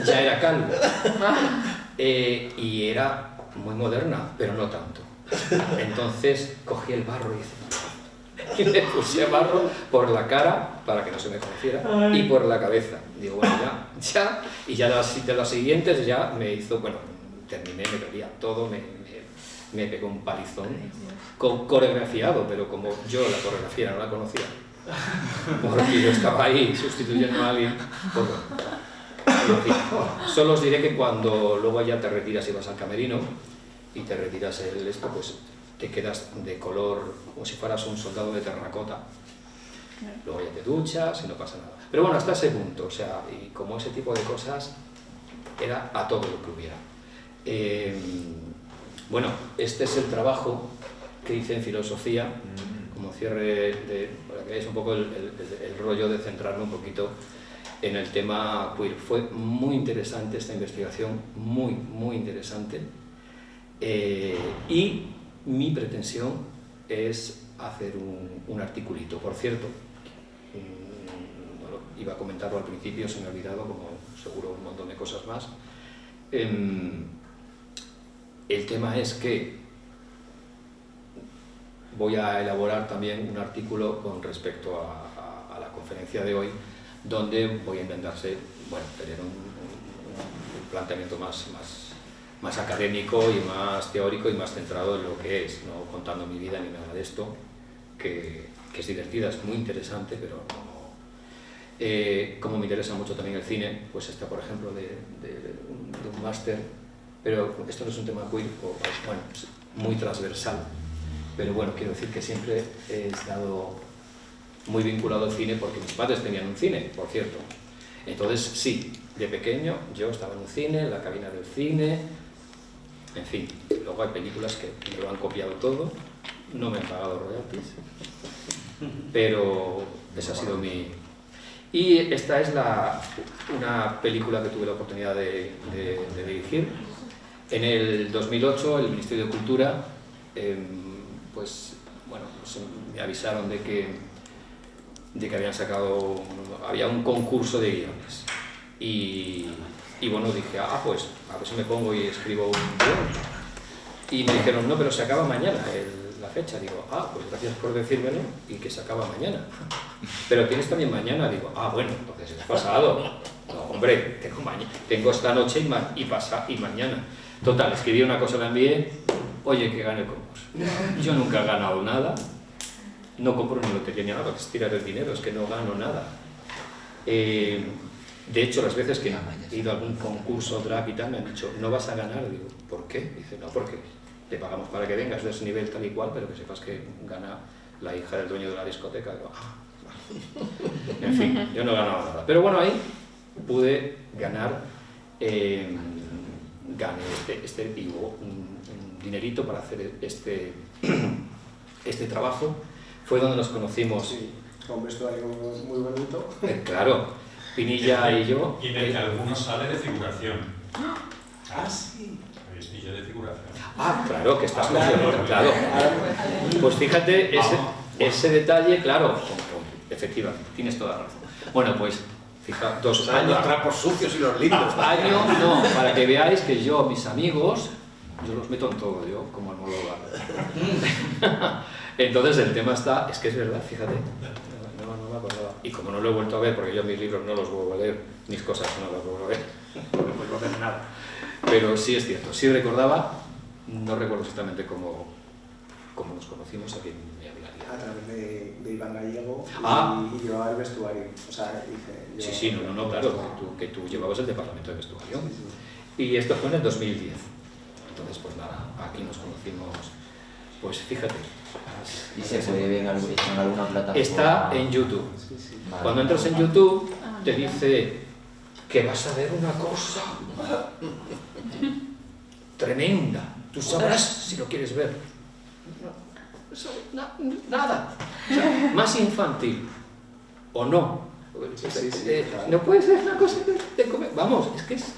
Ya era calvo. Y era muy moderna, pero no tanto. Entonces cogí el barro y le puse barro por la cara para que no se me conociera y por la cabeza. Digo, bueno, ya. Y ya de las siguientes ya me hizo, bueno, terminé, me dolía todo, me pegó un palizón coreografiado, pero como yo la coreografía no la conocía, porque yo estaba ahí sustituyendo a alguien, pues bueno. Solo os diré que cuando luego ya te retiras y vas al camerino y te retiras pues te quedas de color como si fueras un soldado de terracota. Luego ya te duchas y no pasa nada. Pero bueno, hasta ese punto, o sea, y como ese tipo de cosas era a todo lo que hubiera. Bueno, este es el trabajo que hice en filosofía, como cierre, para que veáis un poco el rollo de centrarme un poquito en el tema queer. Fue muy interesante esta investigación, muy interesante. Y mi pretensión es hacer un articulito. Por cierto, iba a comentarlo al principio, se me ha olvidado, como seguro un montón de cosas más. El tema es que voy a elaborar también un artículo con respecto a la conferencia de hoy, donde voy a intentar tener un planteamiento más académico y más teórico y más centrado en lo que es, no contando mi vida ni nada de esto, que es divertida, es muy interesante, pero no. Como me interesa mucho también el cine, pues está, por ejemplo, de un máster, pero esto no es un tema queer, bueno, es muy transversal, pero bueno, quiero decir que siempre he estado muy vinculado al cine porque mis padres tenían un cine, por cierto. Entonces, sí, de pequeño yo estaba en un cine, en la cabina del cine, en fin. Luego hay películas que me lo han copiado todo, no me han pagado royalties, pero esa ha sido mi... Y esta es una película que tuve la oportunidad de dirigir. En el 2008, el Ministerio de Cultura, pues me avisaron de que había un concurso de guiones. Y bueno, dije, pues a ver si me pongo y escribo un guión. Y me dijeron, no, pero se acaba mañana la fecha. Digo, pues gracias por decírmelo y que se acaba mañana. Pero tienes también mañana. Digo, bueno, entonces es pasado. No, hombre, tengo esta noche y mañana. Total, escribí una cosa, la envié, oye, que gane el concurso. Yo nunca he ganado nada, no compro ni lotería ni nada, porque es tirar el dinero, es que no gano nada. De hecho, las veces que he ido a algún concurso, drag y tal, me han dicho, no vas a ganar. Digo, ¿por qué? Dice, no, porque te pagamos para que vengas de ese nivel tal y cual, pero que sepas que gana la hija del dueño de la discoteca. Digo, en fin, yo no he ganado nada. Pero bueno, ahí pude ganar, gané un dinerito para hacer este trabajo. Fue donde nos conocimos. Sí, con un vestuario muy bonito. Claro, Pinilla y yo. Y de que algunos sale de figuración. Sí. Y yo de figuración. Claro, que estás claro. Pues fíjate, ese detalle, claro, efectivamente, tienes toda la razón. Bueno, pues, fija, 2 años. Los trapos sucios y los lindos. No, para que veáis que yo, mis amigos, yo los meto en todo, yo, como Almodóvar. Entonces el tema está, es que es verdad, fíjate, no me acordaba. Y como no lo he vuelto a ver, porque yo mis libros no los vuelvo a leer, mis cosas no las vuelvo a ver, no vuelvo a ver nada. Pero sí es cierto, sí recordaba, no recuerdo exactamente cómo nos conocimos aquí en mi hablaría. A través de Iván Gallego y yo al vestuario. O sea, claro, que tú llevabas el departamento de vestuario. Sí. Y esto fue en el 2010. Entonces, pues nada, aquí nos conocimos, pues fíjate. ¿Y se puede ver en alguna plataforma? Está en YouTube. Sí. Vale. Cuando entras en YouTube, te dice que vas a ver una cosa tremenda. Tú sabrás si lo quieres ver. Nada. O sea, más infantil. ¿O no? No puede ser una cosa de comer. Vamos, es que es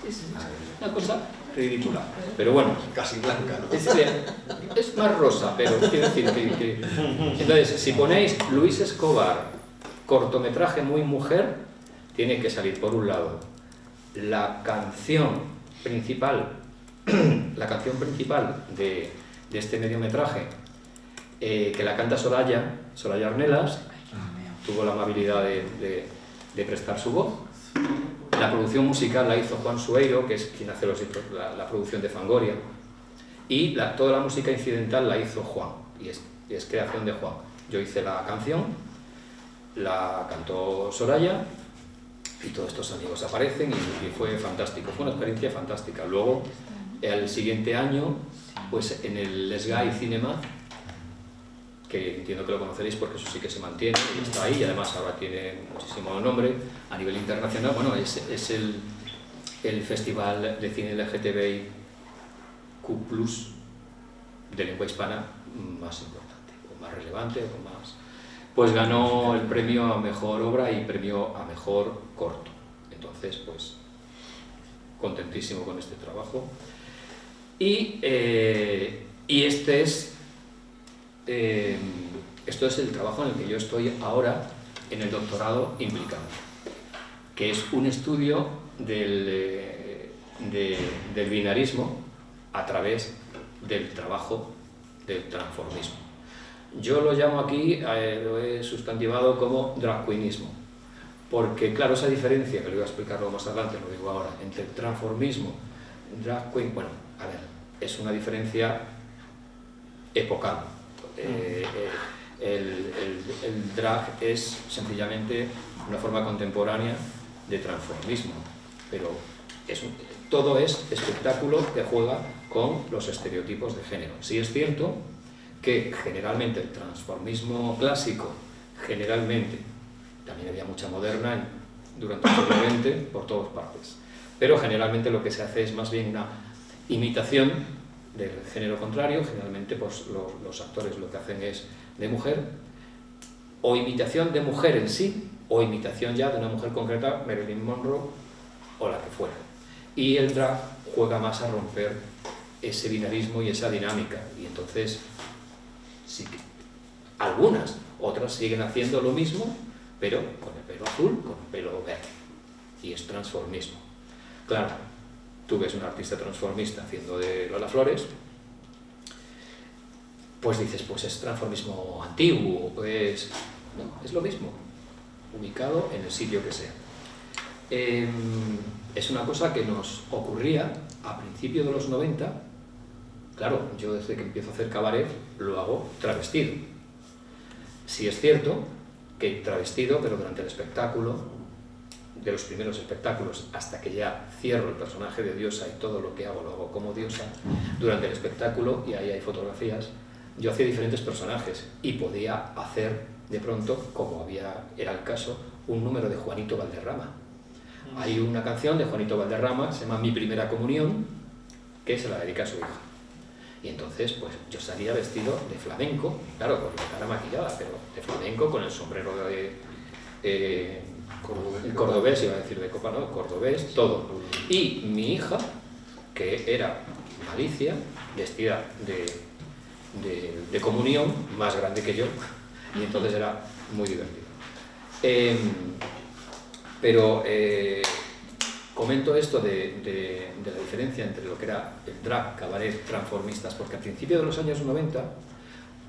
una cosa ridícula. Pero bueno. Casi blanca, ¿no? Es más rosa, pero quiero decir que... Entonces, si ponéis Luis Escobar, cortometraje muy mujer, tiene que salir por un lado la canción principal de este mediometraje, que la canta Soraya Arnelas, tuvo la amabilidad de prestar su voz. La producción musical la hizo Juan Sueiro, que es quien hace la producción de Fangoria, y toda la música incidental la hizo Juan, y es creación de Juan. Yo hice la canción, la cantó Soraya, y todos estos amigos aparecen y fue fantástico, fue una experiencia fantástica. Luego, el siguiente año, pues en el Sky Cinema, que entiendo que lo conoceréis porque eso sí que se mantiene y está ahí, y además ahora tiene muchísimo nombre a nivel internacional. Bueno, es el festival de cine LGTBIQ+ de lengua hispana más importante, o más relevante, o más... Pues ganó el premio a mejor obra y premio a mejor corto. Entonces, pues, contentísimo con este trabajo. Y esto es el trabajo en el que yo estoy ahora en el doctorado implicado, que es un estudio del binarismo a través del trabajo del transformismo. Yo lo llamo aquí, lo he sustantivado como drag queenismo, porque claro, esa diferencia, que lo voy a explicar luego más adelante, lo digo ahora, entre el transformismo, drag queen, bueno, a ver, es una diferencia epocal. El drag es sencillamente una forma contemporánea de transformismo, pero todo es espectáculo que juega con los estereotipos de género. Sí es cierto que generalmente el transformismo clásico, generalmente, también había mucha moderna durante el siglo XX por todas partes, pero generalmente lo que se hace es más bien una imitación del género contrario. Generalmente pues, los actores lo que hacen es de mujer, o imitación de mujer en sí, o imitación ya de una mujer concreta, Marilyn Monroe o la que fuera. Y el drag juega más a romper ese binarismo y esa dinámica, y entonces sí que algunas, otras siguen haciendo lo mismo, pero con el pelo azul, con el pelo verde, y es transformismo. Claro, tú ves un artista transformista haciendo de Lola Flores, pues dices, pues es transformismo antiguo, pues no, es lo mismo, ubicado en el sitio que sea. Es una cosa que nos ocurría a principios de los 90. Claro, yo desde que empiezo a hacer cabaret lo hago travestido. Sí es cierto que travestido, pero durante el espectáculo, de los primeros espectáculos hasta que ya cierro el personaje de diosa y todo lo que hago lo hago como diosa, durante el espectáculo, y ahí hay fotografías, yo hacía diferentes personajes y podía hacer de pronto, como era el caso, un número de Juanito Valderrama. Hay una canción de Juanito Valderrama, se llama Mi Primera Comunión, que se la dedica a su hija. Y entonces, pues yo salía vestido de flamenco, claro, con la cara maquillada, pero de flamenco, con el sombrero de cordobés, iba a decir de copa, ¿no? Cordobés, todo. Y mi hija, que era Alicia, vestida de comunión, más grande que yo, y entonces era muy divertido. Pero comento esto de la diferencia entre lo que era el drag, cabaret, transformistas, porque a principios de los años 90,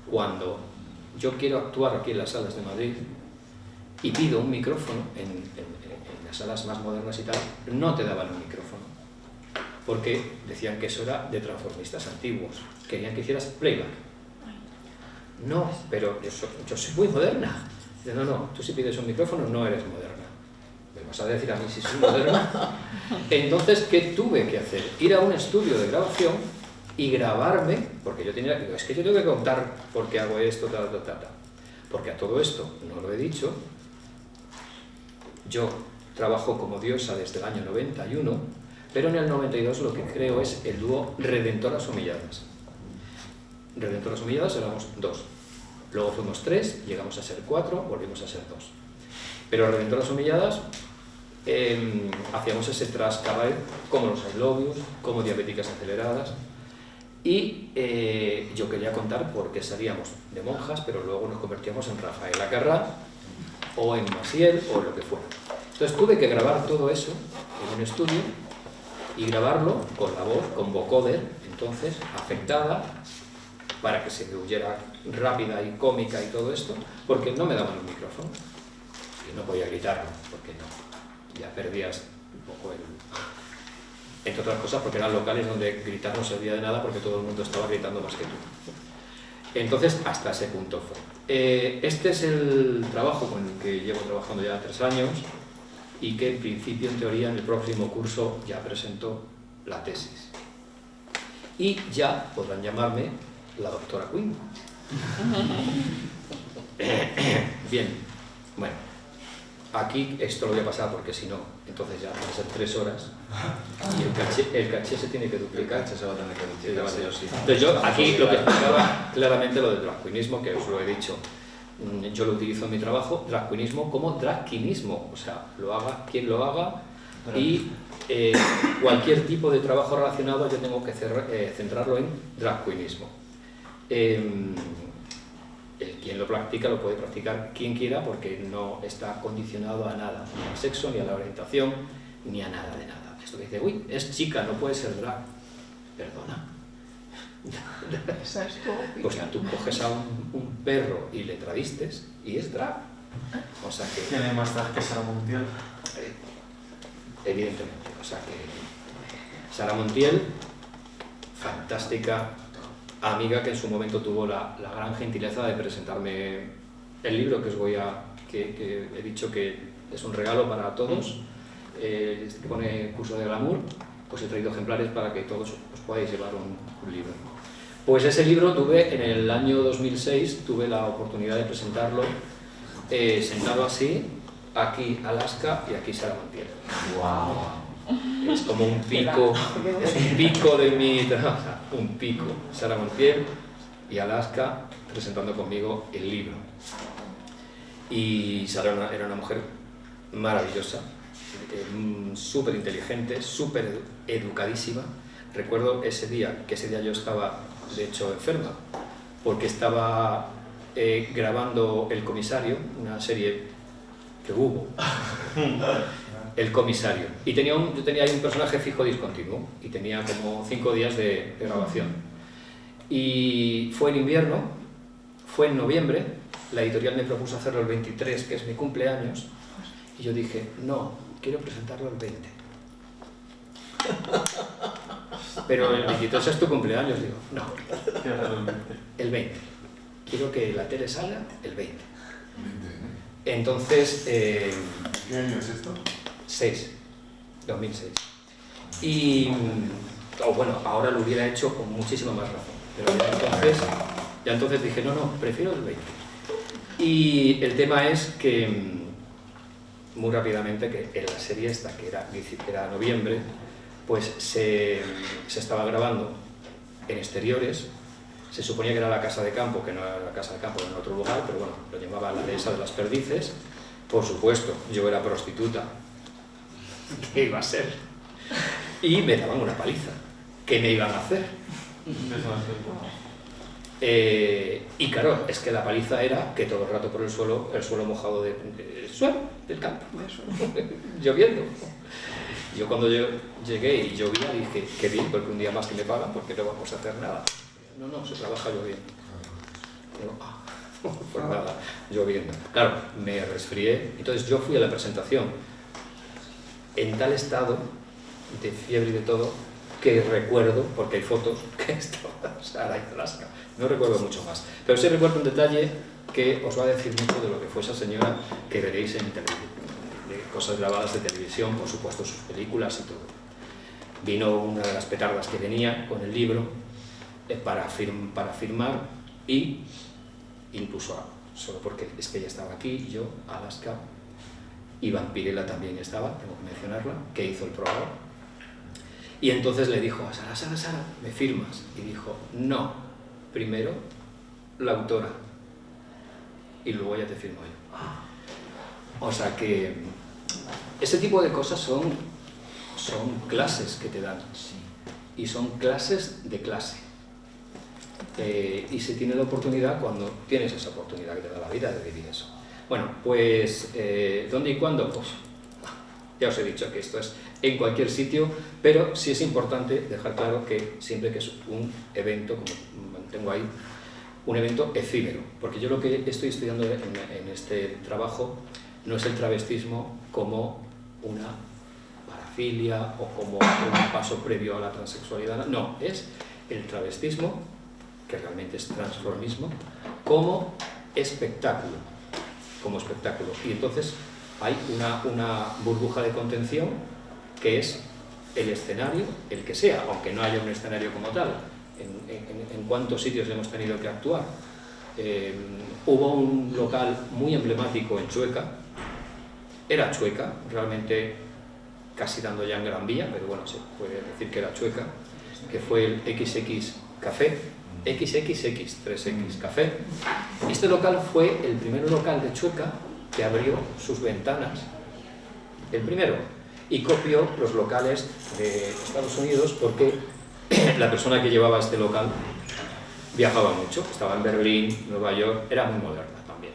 cuando yo quiero actuar aquí en las salas de Madrid y pido un micrófono en las salas más modernas y tal, no te daban un micrófono, porque decían que eso era de transformistas antiguos, querían que hicieras playback. No, pero yo soy muy moderna. Dice, no, tú si pides un micrófono no eres moderna. ¿Me vas a decir a mí si soy moderna? Entonces, ¿qué tuve que hacer? Ir a un estudio de grabación y grabarme, porque yo es que yo tengo que contar por qué hago esto, tal. Porque a todo esto, no lo he dicho, yo trabajo como diosa desde el año 91, pero en el 92 lo que creo es el dúo Redentoras Humilladas. Redentoras Humilladas éramos 2, luego fuimos 3, llegamos a ser 4, volvimos a ser 2. Pero Redentoras Humilladas hacíamos ese trash cabaret como los I Love Yous, como Diabéticas Aceleradas, y yo quería contar por qué salíamos de monjas, pero luego nos convertíamos en Rafael Acarrá o en Maciel o lo que fuera. Entonces tuve que grabar todo eso en un estudio y grabarlo con la voz, con vocoder, entonces afectada, para que se me oyera rápida y cómica y todo esto, porque no me daban un micrófono y no podía gritarlo, porque no, ya perdías un poco entre otras cosas porque eran locales donde gritar no servía de nada porque todo el mundo estaba gritando más que tú. Entonces hasta ese punto fue. Este es el trabajo con el que llevo trabajando ya 3 años y que en principio, en teoría, en el próximo curso ya presento la tesis. Y ya podrán llamarme la doctora Queen. Bien, bueno, aquí esto lo voy a pasar porque si no, entonces ya van a ser 3 horas y el caché se tiene que duplicar. El caché se va a tener que duplicar, sí o sí. Entonces yo aquí lo que explicaba claramente lo del drag queenismo, que os lo he dicho, yo lo utilizo en mi trabajo, drag queenismo como drag queenismo, o sea, lo haga quien lo haga y cualquier tipo de trabajo relacionado yo tengo que centrarlo en drag queenismo. Quien lo practica lo puede practicar quien quiera porque no está condicionado a nada, ni al sexo, ni a la orientación, ni a nada de nada. Esto que dice, uy, es chica, no puede ser drag. Perdona. Esa es tu opinión. Pues tú coges a un perro y le travestes y es drag. O sea que... Tiene más drag que Sara Montiel. Evidentemente. O sea que Sara Montiel, fantástica amiga que en su momento tuvo la gran gentileza de presentarme el libro que os voy a... que he dicho que es un regalo para todos, que pone Curso de Glamour, pues he traído ejemplares para que todos os podáis llevar un libro. Pues ese libro tuve en el año 2006, tuve la oportunidad de presentarlo sentado así, aquí Alaska y aquí Sara Montiel. Wow. Es como un pico, es un pico de mi trabajo, un pico. Sara Montiel y Alaska presentando conmigo el libro. Y Sara era una mujer maravillosa, súper inteligente, súper educadísima. Recuerdo ese día yo estaba, de hecho, enferma, porque estaba grabando El Comisario, una serie que hubo, El Comisario, y yo tenía ahí un personaje fijo discontinuo, y tenía como 5 días de grabación. Y fue en invierno, fue en noviembre, la editorial me propuso hacerlo el 23, que es mi cumpleaños, y yo dije, no, quiero presentarlo el 20. Pero el 23 es tu cumpleaños, digo, no, el 20. Quiero que la tele salga el 20. Entonces... ¿Qué año es esto? 2006. Y... bueno, ahora lo hubiera hecho con muchísima más razón. Pero ya entonces dije, no, prefiero el 20. Y el tema es que, muy rápidamente, que en la serie esta, que era noviembre, pues se estaba grabando en exteriores. Se suponía que era la casa de campo, que no era la casa de campo, era en otro lugar, pero bueno, lo llamaba la dehesa de las Perdices. Por supuesto, yo era prostituta. ¿Qué iba a ser? Y me daban una paliza. ¿Qué me iban a hacer? Y claro, es que la paliza era que todo el rato por el suelo mojado del campo, lloviendo. Yo cuando llegué y llovía dije, qué bien, porque un día más que me pagan, porque no vamos a hacer nada. No, se trabaja lloviendo. Pues nada, lloviendo. Claro, me resfrié, entonces yo fui a la presentación en tal estado de fiebre y de todo, que recuerdo, porque hay fotos, que estaba Sara y Alaska. No recuerdo mucho más. Pero sí recuerdo un detalle que os va a decir mucho de lo que fue esa señora que veréis en televisión, de cosas grabadas de televisión, por supuesto sus películas y todo. Vino una de las petardas que venía con el libro para firmar y incluso, solo porque es que ella estaba aquí, yo, Alaska, Iván Pirela también estaba, tengo que mencionarla, que hizo el programa. Y entonces le dijo a Sara, ¿me firmas? Y dijo, no, primero la autora y luego ya te firmo yo. O sea que ese tipo de cosas son clases que te dan, y son clases de clase. Y se tiene la oportunidad cuando tienes esa oportunidad que te da la vida de vivir eso. Bueno, pues, ¿dónde y cuándo? Pues ya os he dicho que esto es en cualquier sitio, pero sí es importante dejar claro que siempre que es un evento, como tengo ahí, un evento efímero, porque yo lo que estoy estudiando en este trabajo no es el travestismo como una parafilia o como un paso previo a la transexualidad, no, es el travestismo, que realmente es transformismo, como espectáculo, y entonces hay una burbuja de contención que es el escenario, el que sea, aunque no haya un escenario como tal. En cuántos sitios hemos tenido que actuar. Hubo un local muy emblemático en Chueca, era Chueca, realmente casi dando ya en Gran Vía, pero bueno, se puede decir que era Chueca, que fue el XX Café, XXX, 3X Café. Este local fue el primer local de Chueca que abrió sus ventanas, el primero, y copió los locales de Estados Unidos porque la persona que llevaba este local viajaba mucho, estaba en Berlín, Nueva York, era muy moderna también.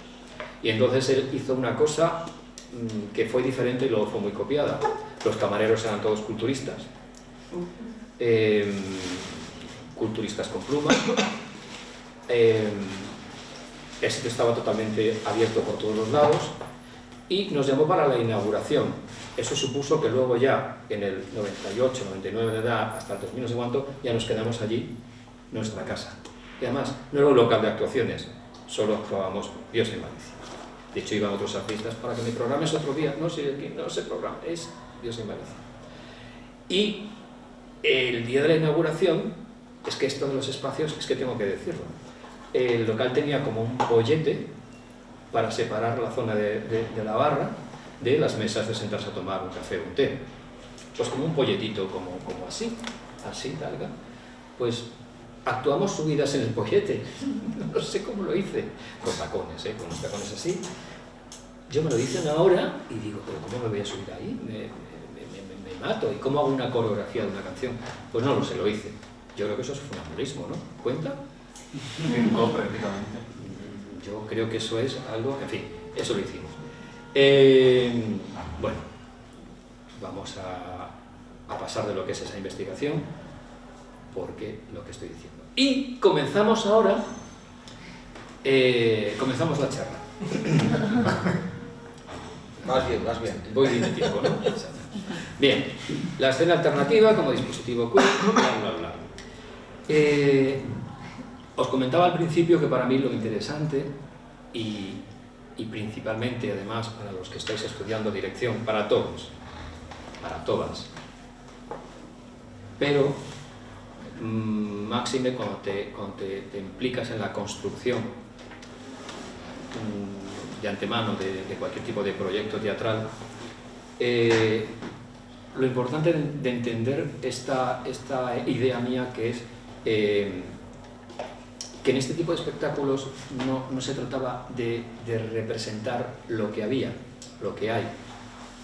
Y entonces él hizo una cosa que fue diferente y luego fue muy copiada. Los camareros eran todos culturistas, culturistas con plumas. El sitio estaba totalmente abierto por todos los lados y nos llamó para la inauguración. Eso supuso que luego ya, en el 98, 99 de edad, hasta el 2000 no sé cuánto, ya nos quedamos allí, nuestra casa. Y además, no era un local de actuaciones, solo actuábamos Dios en Valencia. De hecho, iban otros artistas para que me programes otro día. No sé, aquí no se programa, es Dios en Valencia. Y el día de la inauguración, es que esto de los espacios, es que tengo que decirlo. El local tenía como un pollete para separar la zona de la barra de las mesas de sentarse a tomar un café o un té. Pues como un polletito, como así, talga. Pues actuamos subidas en el pollete. No sé cómo lo hice. Con tacones, con los tacones así. Yo me lo dicen ahora y digo, pero ¿cómo me voy a subir ahí? Me mato. ¿Y cómo hago una coreografía de una canción? Pues no lo sé, lo hice. Yo creo que eso es funambulismo, ¿no? ¿Cuenta? No, prácticamente. Yo creo que eso es algo... En fin, eso lo hicimos. Bueno, vamos a pasar de lo que es esa investigación, porque lo que estoy diciendo. Y comenzamos ahora, comenzamos la charla. Vas bien. Voy bien de tiempo, ¿no? Bien, la escena alternativa como dispositivo queer, bla, bla, bla. Os comentaba al principio que para mí lo interesante y principalmente, además, para los que estáis estudiando dirección, para todos, para todas, pero máxime cuando te implicas en la construcción de antemano de cualquier tipo de proyecto teatral, lo importante de entender esta idea mía que es que en este tipo de espectáculos no se trataba de representar lo que había, lo que hay,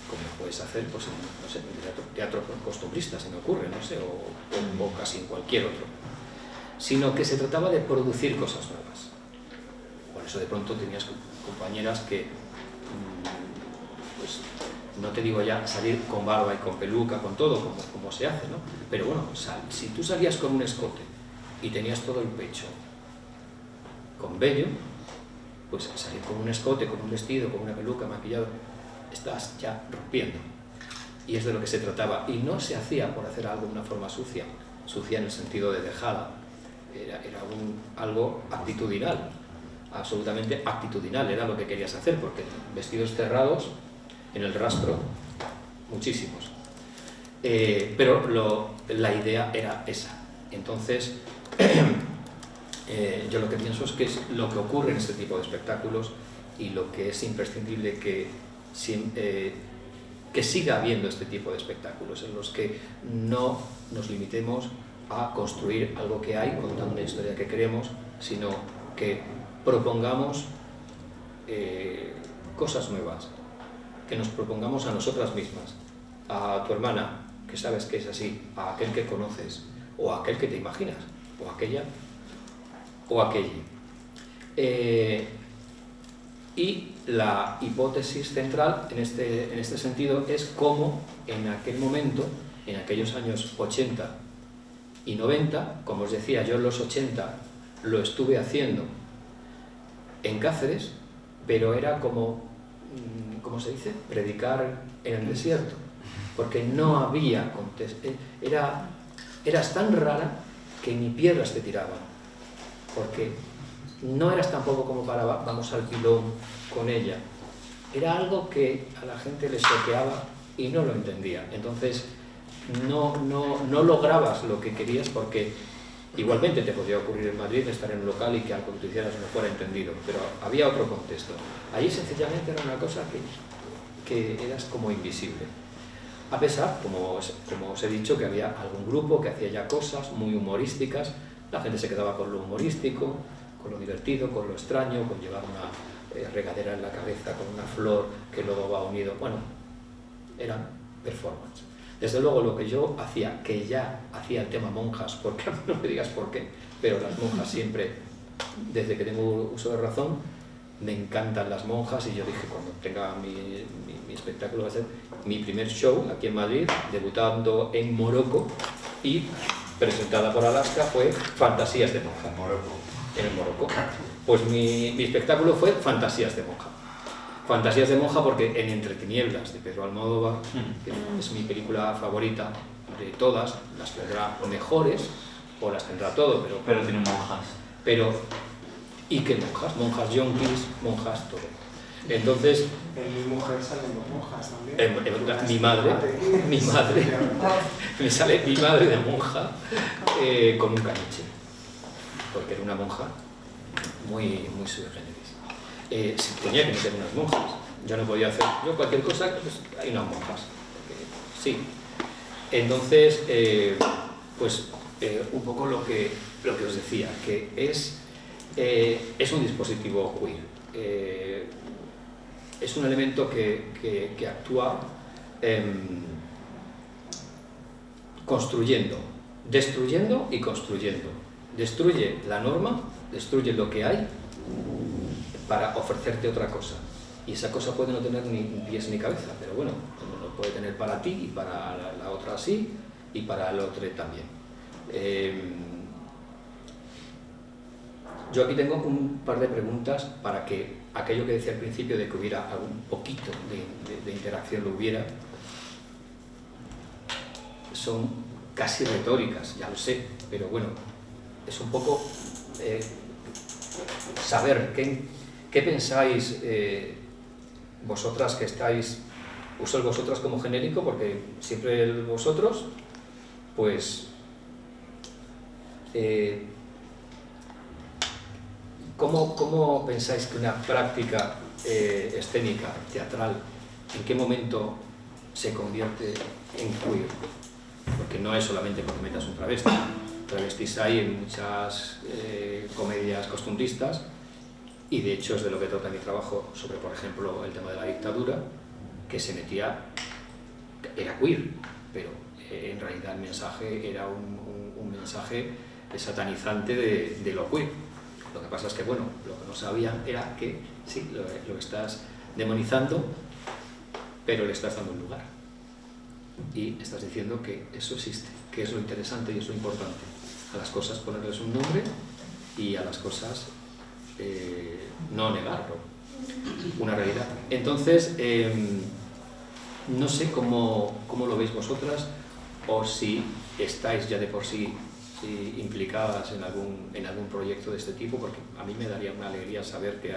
como puedes hacer pues, no sé, en teatro costumbrista, se me ocurre, no sé, o casi en cualquier otro, sino que se trataba de producir cosas nuevas. Por eso de pronto tenías compañeras que, pues, no te digo ya salir con barba y con peluca, con todo, como se hace, ¿no? Pero bueno, si tú salías con un escote y tenías todo el pecho con vello, pues salir con un escote, con un vestido, con una peluca, maquillado, estás ya rompiendo. Y es de lo que se trataba. Y no se hacía por hacer algo de una forma sucia en el sentido de dejada. Era algo actitudinal, absolutamente actitudinal, era lo que querías hacer, porque vestidos cerrados, en el rastro, muchísimos. Pero la idea era esa. Entonces, yo lo que pienso es que es lo que ocurre en este tipo de espectáculos y lo que es imprescindible que siga habiendo este tipo de espectáculos, en los que no nos limitemos a construir algo que hay, contando una historia que queremos, sino que propongamos cosas nuevas, que nos propongamos a nosotras mismas, a tu hermana, que sabes que es así, a aquel que conoces, o a aquel que te imaginas, o aquella, o aquello. Y la hipótesis central en este sentido es cómo en aquel momento, en aquellos años 80 y 90, como os decía, yo en los 80 lo estuve haciendo en Cáceres, pero era como, ¿cómo se dice?, predicar en el desierto, porque no había contexto, eras tan rara que ni piedras te tiraban, porque no eras tampoco como para vamos al pilón con ella, era algo que a la gente le choqueaba y no lo entendía. Entonces no lograbas lo que querías, porque igualmente te podía ocurrir en Madrid estar en un local y que algo que tú hicieras no fuera entendido, pero había otro contexto. Allí sencillamente era una cosa que eras como invisible. A pesar, como os he dicho, que había algún grupo que hacía ya cosas muy humorísticas, la gente se quedaba con lo humorístico, con lo divertido, con lo extraño, con llevar una regadera en la cabeza con una flor que luego va unido. Bueno, eran performance. Desde luego lo que yo hacía, que ya hacía el tema monjas, porque no me digas por qué, pero las monjas siempre, desde que tengo uso de razón, me encantan las monjas y yo dije, cuando tenga mi espectáculo va a ser mi primer show aquí en Madrid, debutando en Morocco y presentada por Alaska, fue Fantasías de monja. En el Morocco. Pues mi espectáculo fue Fantasías de monja. Fantasías de monja porque en Entre tinieblas de Pedro Almodóvar, que es mi película favorita de todas, las tendrá mejores o las tendrá todo, Pero tiene monjas. pero ¿y qué monjas? Monjas yonkis, monjas todo. Entonces, En mi mujer salen dos monjas también. mi madre, me sale mi madre de monja con un caniche, porque era una monja muy sui generis. Sí, tenía que meter unas monjas, yo no podía hacer, yo cualquier cosa, pues hay unas monjas, sí. Entonces, un poco lo que os decía, que es un dispositivo queer, es un elemento que actúa construyendo, destruyendo y construyendo. Destruye la norma, destruye lo que hay para ofrecerte otra cosa. Y esa cosa puede no tener ni pies ni cabeza, pero bueno, lo puede tener para ti y para la otra sí, y para el otro también. Yo aquí tengo un par de preguntas para que aquello que decía al principio de que hubiera algún poquito de interacción lo hubiera. Son casi retóricas, ya lo sé, pero bueno, es un poco saber qué pensáis vosotras que estáis, uso el vosotras como genérico porque siempre el vosotros, pues ¿cómo pensáis que una práctica escénica, teatral, en qué momento se convierte en queer? Porque no es solamente porque metas un travesti. Travestis hay en muchas comedias costumbristas y de hecho es de lo que trata mi trabajo sobre, por ejemplo, el tema de la dictadura, que se metía, era queer, pero en realidad el mensaje era un mensaje satanizante de lo queer. Lo que pasa es que, bueno, lo que no sabían era que sí, lo estás demonizando, pero le estás dando un lugar. Y estás diciendo que eso existe, que es lo interesante y es lo importante. A las cosas ponerles un nombre y a las cosas no negarlo, una realidad. Entonces, no sé cómo lo veis vosotras o si estáis ya de por sí implicadas en algún proyecto de este tipo, porque a mí me daría una alegría saber que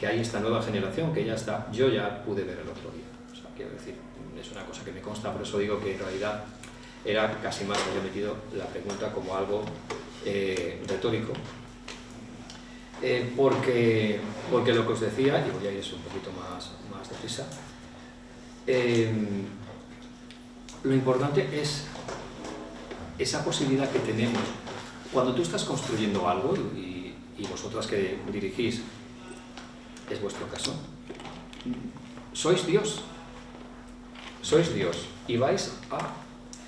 hay esta nueva generación que ya está. Yo ya pude ver el otro día, o sea, quiero decir, es una cosa que me consta, por eso digo que en realidad era casi más que he metido la pregunta como algo retórico, porque lo que os decía, y voy a ir un poquito más deprisa, lo importante es esa posibilidad que tenemos cuando tú estás construyendo algo, y vosotras que dirigís, es vuestro caso, sois Dios y vais a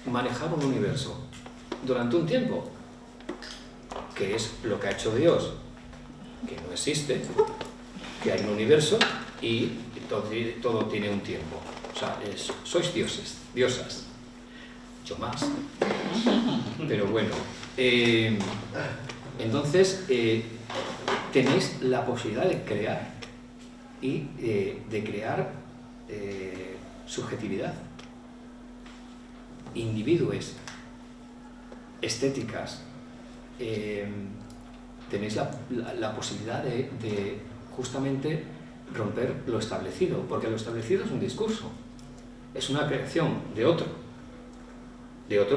manejar un universo durante un tiempo, que es lo que ha hecho Dios, que no existe, que hay un universo y todo tiene un tiempo. O sea, sois diosas, yo más, pero bueno, entonces tenéis la posibilidad de crear y de crear subjetividad, individuos, estéticas, tenéis la posibilidad de justamente romper lo establecido, porque lo establecido es un discurso, es una creación de otro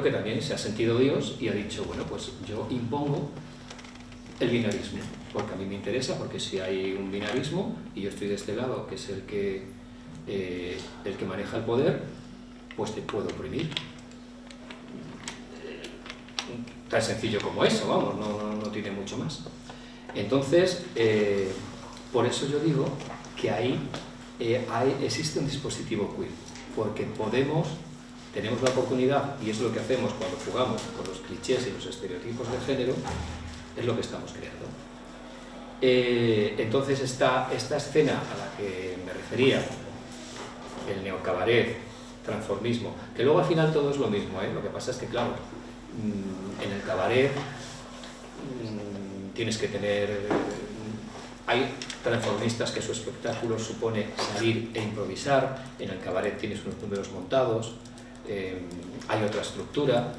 que también se ha sentido Dios y ha dicho, bueno, pues yo impongo el binarismo, porque a mí me interesa, porque si hay un binarismo y yo estoy de este lado, que es el que maneja el poder, pues te puedo oprimir. Tan sencillo como eso, vamos, no tiene mucho más. Entonces, por eso yo digo que ahí existe un dispositivo queer. porque tenemos la oportunidad, y es lo que hacemos cuando jugamos con los clichés y los estereotipos de género, es lo que estamos creando. Entonces esta escena a la que me refería, el neocabaret, transformismo, que luego al final todo es lo mismo, lo que pasa es que claro, en el cabaret tienes que tener... Hay transformistas que su espectáculo supone salir e improvisar, en el cabaret tienes unos números montados, hay otra estructura,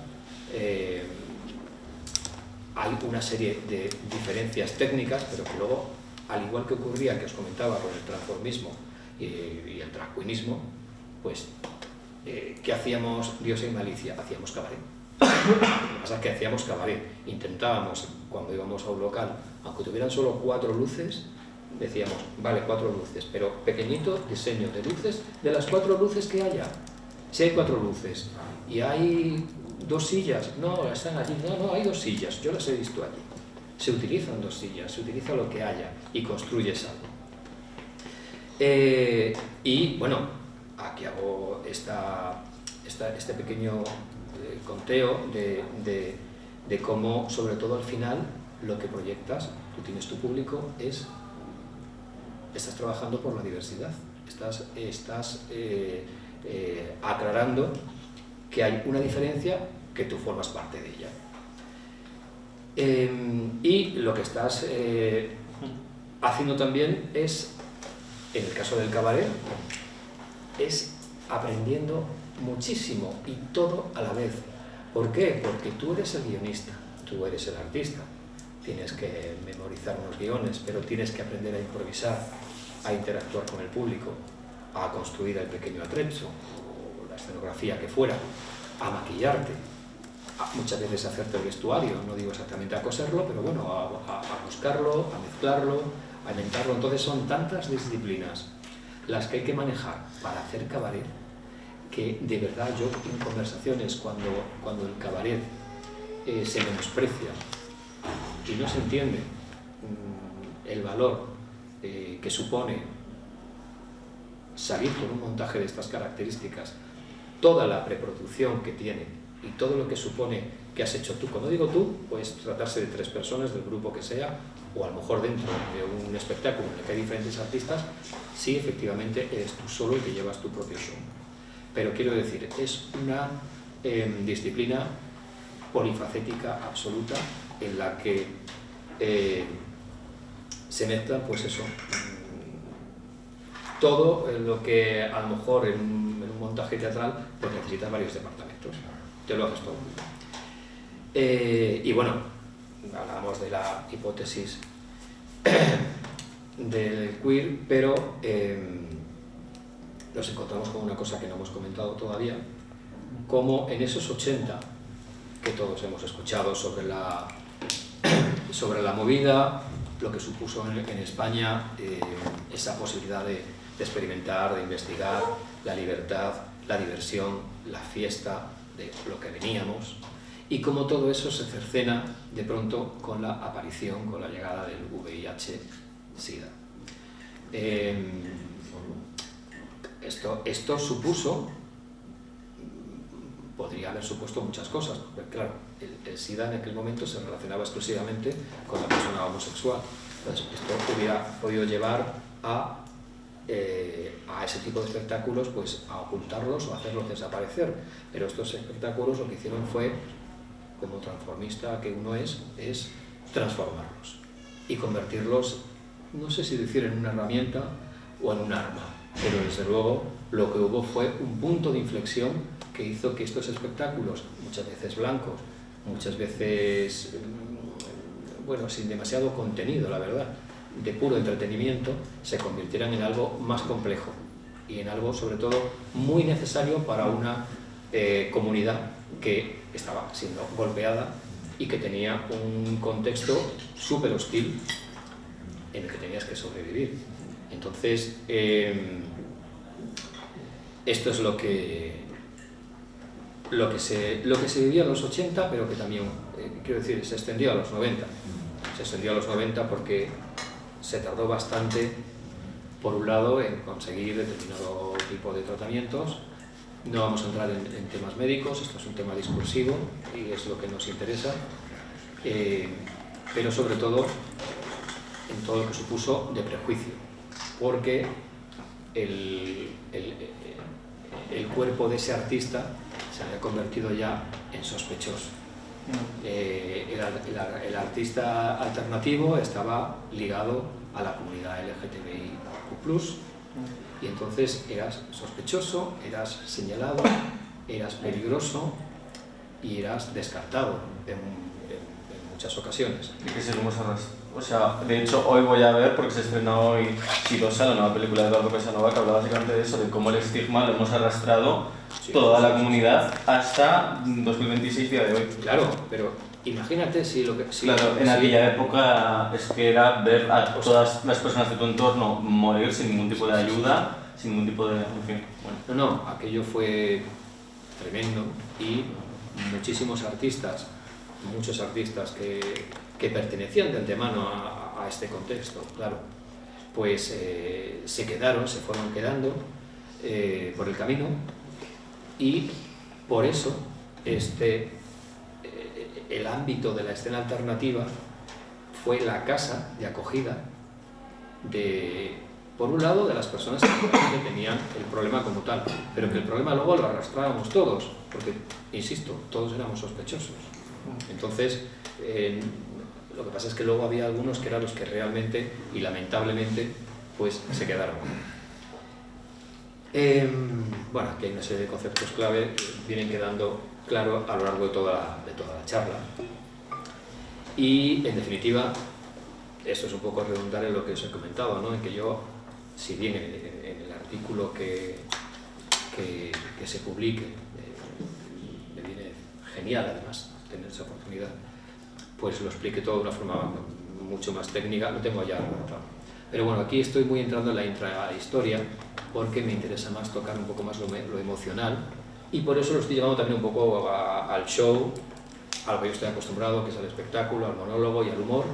hay una serie de diferencias técnicas, pero que luego, al igual que ocurría, que os comentaba, con el transformismo y el drag queenismo, pues, ¿qué hacíamos Diosa y Malicia? Hacíamos cabaret. Lo que pasa es que hacíamos cabaret, intentábamos, cuando íbamos a un local, aunque tuvieran solo 4 luces, decíamos, vale, 4 luces, pero pequeñito diseño de luces, de las 4 luces que haya. Si hay 4 luces y hay 2 sillas, no, están allí, no, hay 2 sillas, yo las he visto allí. Se utilizan 2 sillas, se utiliza lo que haya y construyes algo. Y bueno, aquí hago este pequeño conteo de cómo, sobre todo al final, lo que proyectas, tú tienes tu público, estás trabajando por la diversidad, estás aclarando que hay una diferencia que tú formas parte de ella. Y lo que estás haciendo también es, en el caso del cabaret, es aprendiendo muchísimo y todo a la vez. ¿Por qué? Porque tú eres el guionista, tú eres el artista. Tienes que memorizar unos guiones, pero tienes que aprender a improvisar, a interactuar con el público, a construir el pequeño atrecho, o la escenografía que fuera, a maquillarte, muchas veces a hacerte el vestuario, no digo exactamente a coserlo, pero bueno, a buscarlo, a mezclarlo, a inventarlo. Entonces son tantas disciplinas las que hay que manejar para hacer cabaret, que de verdad yo en conversaciones cuando el cabaret se menosprecia y no se entiende el valor que supone salir con un montaje de estas características, toda la preproducción que tiene y todo lo que supone que has hecho tú. Cuando digo tú, puedes tratarse de 3 personas del grupo que sea, o a lo mejor dentro de un espectáculo en el que hay diferentes artistas, sí, efectivamente eres tú solo el que llevas tu propio show. Pero quiero decir, es una disciplina polifacética absoluta en la que se mezcla, pues eso, todo lo que a lo mejor en un montaje teatral pues necesitas varios departamentos, te lo haces todo. Y bueno, hablamos de la hipótesis del queer, pero nos encontramos con una cosa que no hemos comentado todavía, como en esos 80, que todos hemos escuchado sobre la movida, lo que supuso en España esa posibilidad de experimentar, de investigar, la libertad, la diversión, la fiesta, de lo que veníamos, y cómo todo eso se cercena de pronto con la aparición, con la llegada del VIH-Sida. Esto supuso, podría haber supuesto muchas cosas, porque claro, el SIDA en aquel momento se relacionaba exclusivamente con la persona homosexual. Entonces, esto hubiera podido llevar a ese tipo de espectáculos, pues a ocultarlos o a hacerlos desaparecer. Pero estos espectáculos lo que hicieron fue, como transformista que uno es transformarlos y convertirlos, no sé si decir en una herramienta o en un arma, pero desde luego lo que hubo fue un punto de inflexión que hizo que estos espectáculos, muchas veces blancos, muchas veces, bueno, sin demasiado contenido, la verdad, de puro entretenimiento, se convirtieran en algo más complejo y en algo, sobre todo, muy necesario para una comunidad que estaba siendo golpeada y que tenía un contexto súper hostil en el que tenías que sobrevivir. Entonces, esto es lo que se vivía en los 80, pero que también, quiero decir, se extendió a los 90. Se extendió a los 90 porque se tardó bastante, por un lado, en conseguir determinado tipo de tratamientos, No vamos a entrar en temas médicos, esto es un tema discursivo y es lo que nos interesa, pero sobre todo en todo lo que supuso de prejuicio, porque el cuerpo de ese artista se había convertido ya en sospechoso. El artista alternativo estaba ligado a la comunidad LGTBIQ+, y entonces eras sospechoso, eras señalado, eras peligroso y eras descartado en muchas ocasiones. Y que seguimos arrastrando. O sea, de hecho hoy voy a ver, porque se estrenó hoy Chidosa, la nueva película de Eduardo Casanova, que habla básicamente de eso, de cómo el estigma lo hemos arrastrado toda la comunidad hasta 2026, día de hoy. Claro, pero imagínate si lo que... Claro, en aquella época es que era ver a todas las personas de tu entorno morir sin ningún tipo de ayuda, sin ningún tipo de... En fin, bueno. No, aquello fue tremendo y muchísimos artistas, muchos artistas que pertenecían de antemano a este contexto, claro, pues se fueron quedando por el camino, y por eso el ámbito de la escena alternativa fue la casa de acogida por un lado, de las personas que realmente tenían el problema como tal, pero que el problema luego lo arrastrábamos todos, porque, insisto, todos éramos sospechosos. Entonces, lo que pasa es que luego había algunos que eran los que realmente y lamentablemente pues se quedaron. Bueno, aquí hay una serie de conceptos clave que vienen quedando claro a lo largo de toda la charla. Y, en definitiva, esto es un poco redundar en lo que os he comentado, ¿no? En que yo, si bien en el artículo que se publique, me viene genial además tener esa oportunidad, pues lo explique todo de una forma mucho más técnica, lo tengo ya anotado. Pero bueno, aquí estoy muy entrando en la intrahistoria porque me interesa más tocar un poco más lo emocional, y por eso lo estoy llevando también un poco al show, a lo que yo estoy acostumbrado, que es al espectáculo, al monólogo y al humor.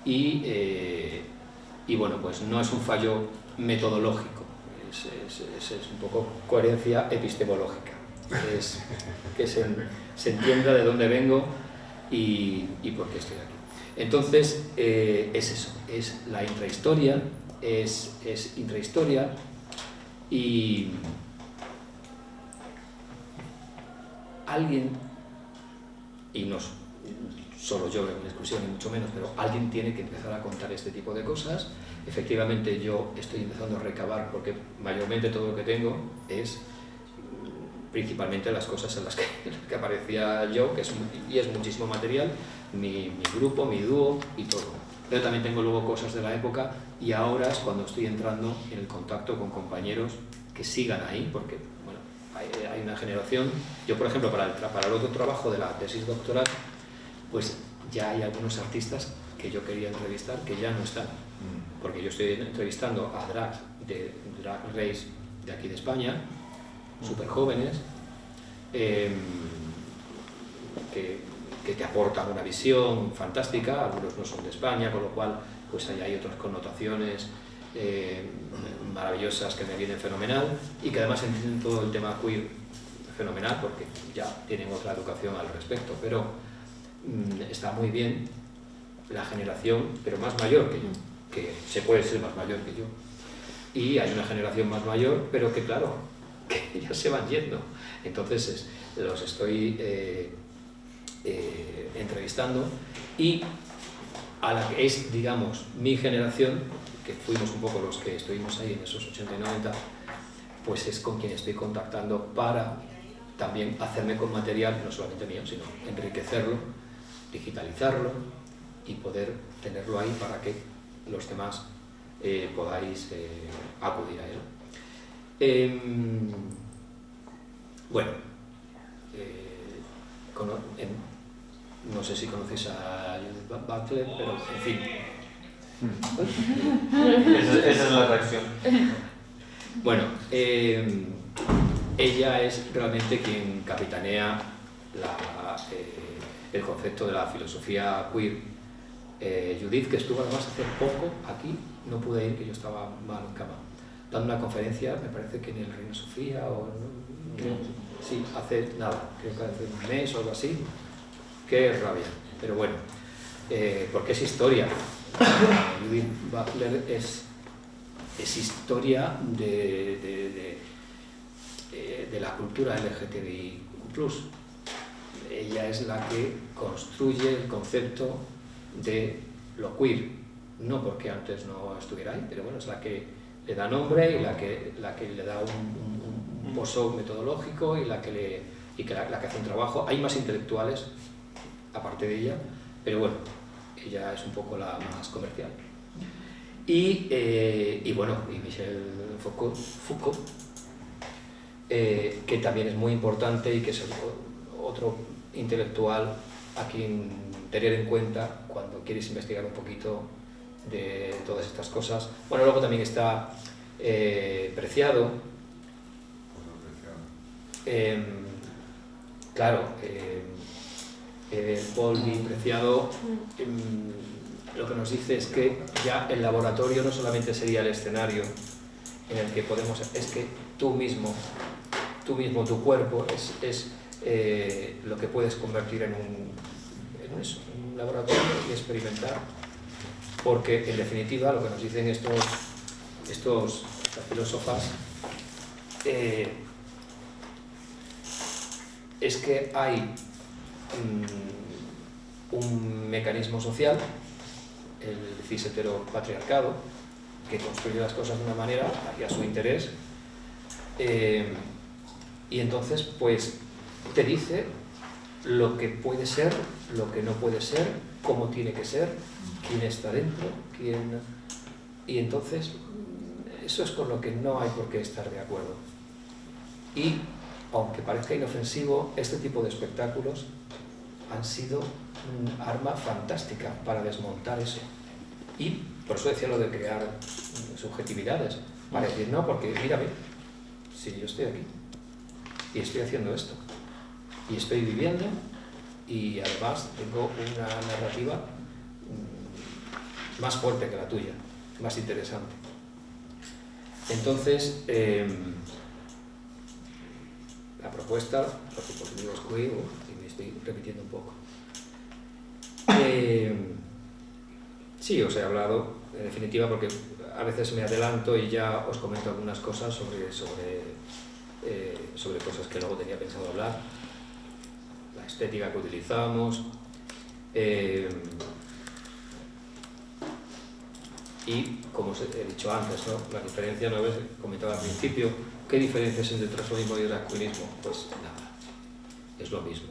Y bueno, pues no es un fallo metodológico, es un poco coherencia epistemológica, es que se entienda de dónde vengo y por qué estoy aquí. Entonces, es eso, es la intrahistoria, es intrahistoria, y alguien, y no solo yo en exclusión ni mucho menos, pero alguien tiene que empezar a contar este tipo de cosas. Efectivamente yo estoy empezando a recabar, porque mayormente todo lo que tengo es principalmente las cosas en las que aparecía yo, y es muchísimo material, mi grupo, mi dúo y todo. Pero también tengo luego cosas de la época, y ahora es cuando estoy entrando en el contacto con compañeros que sigan ahí, porque bueno, hay una generación. Yo, por ejemplo, para el otro trabajo de la tesis doctoral, pues ya hay algunos artistas que yo quería entrevistar que ya no están, porque yo estoy entrevistando a drags de Drag Race de aquí de España, súper jóvenes, que te aportan una visión fantástica. Algunos no son de España, con lo cual pues ahí hay otras connotaciones maravillosas que me vienen fenomenal, y que además entienden todo el tema queer fenomenal, porque ya tienen otra educación al respecto. Pero está muy bien la generación, pero más mayor que yo, que se puede ser más mayor que yo, y hay una generación más mayor, pero que claro, que ya se van yendo. Entonces los estoy entrevistando, y a la que es, digamos, mi generación, que fuimos un poco los que estuvimos ahí en esos 80 y 90, pues es con quien estoy contactando para también hacerme con material, no solamente mío, sino enriquecerlo, digitalizarlo y poder tenerlo ahí para que los demás podáis acudir a él. Bueno, no sé si conocéis a Judith Butler, pero en fin. Esa es la reacción. Bueno, ella es realmente quien capitanea el concepto de la filosofía queer. Judith, que estuvo además hace poco aquí, no pude ir, que yo estaba mal en cama, dando una conferencia, me parece que en el Reina Sofía, o creo, sí, hace nada, creo que hace un mes o algo así. Qué rabia, pero bueno, porque es historia. Judith Butler es historia de la cultura LGTBI+. Ella es la que construye el concepto de lo queer, no porque antes no estuviera ahí, pero bueno, es la que le da nombre y la que le da un pozo metodológico y la que hace un trabajo. Hay más intelectuales aparte de ella, pero bueno, ella es un poco la más comercial. Y bueno, y Michel Foucault, que también es muy importante y que es otro intelectual a quien tener en cuenta cuando quieres investigar un poquito de todas estas cosas. Bueno, luego también está Preciado. Claro, Bowlby, Preciado, lo que nos dice es que ya el laboratorio no solamente sería el escenario en el que podemos, es que tú mismo, tu cuerpo es lo que puedes convertir en un laboratorio y experimentar, porque en definitiva lo que nos dicen estas filósofas es que hay un mecanismo social, el cis-heteropatriarcado, que construye las cosas de una manera hacia su interés, y entonces pues te dice lo que puede ser, lo que no puede ser, cómo tiene que ser, quién está dentro, y entonces eso es con lo que no hay por qué estar de acuerdo. Y aunque parezca inofensivo, este tipo de espectáculos han sido un arma fantástica para desmontar eso. Y por eso decía lo de crear subjetividades, para decir, no, porque mírame, si yo estoy aquí y estoy haciendo esto y estoy viviendo y además tengo una narrativa más fuerte que la tuya, más interesante. Entonces, la propuesta, los dispositivos queer, y me estoy repitiendo un poco. Sí, os he hablado, en definitiva, porque a veces me adelanto y ya os comento algunas cosas sobre cosas que luego tenía pensado hablar, la estética que utilizamos, y como os he dicho antes, ¿no? La diferencia, no habéis comentado al principio, ¿qué diferencias entre el transformismo y el dragquinismo? Pues nada, es lo mismo.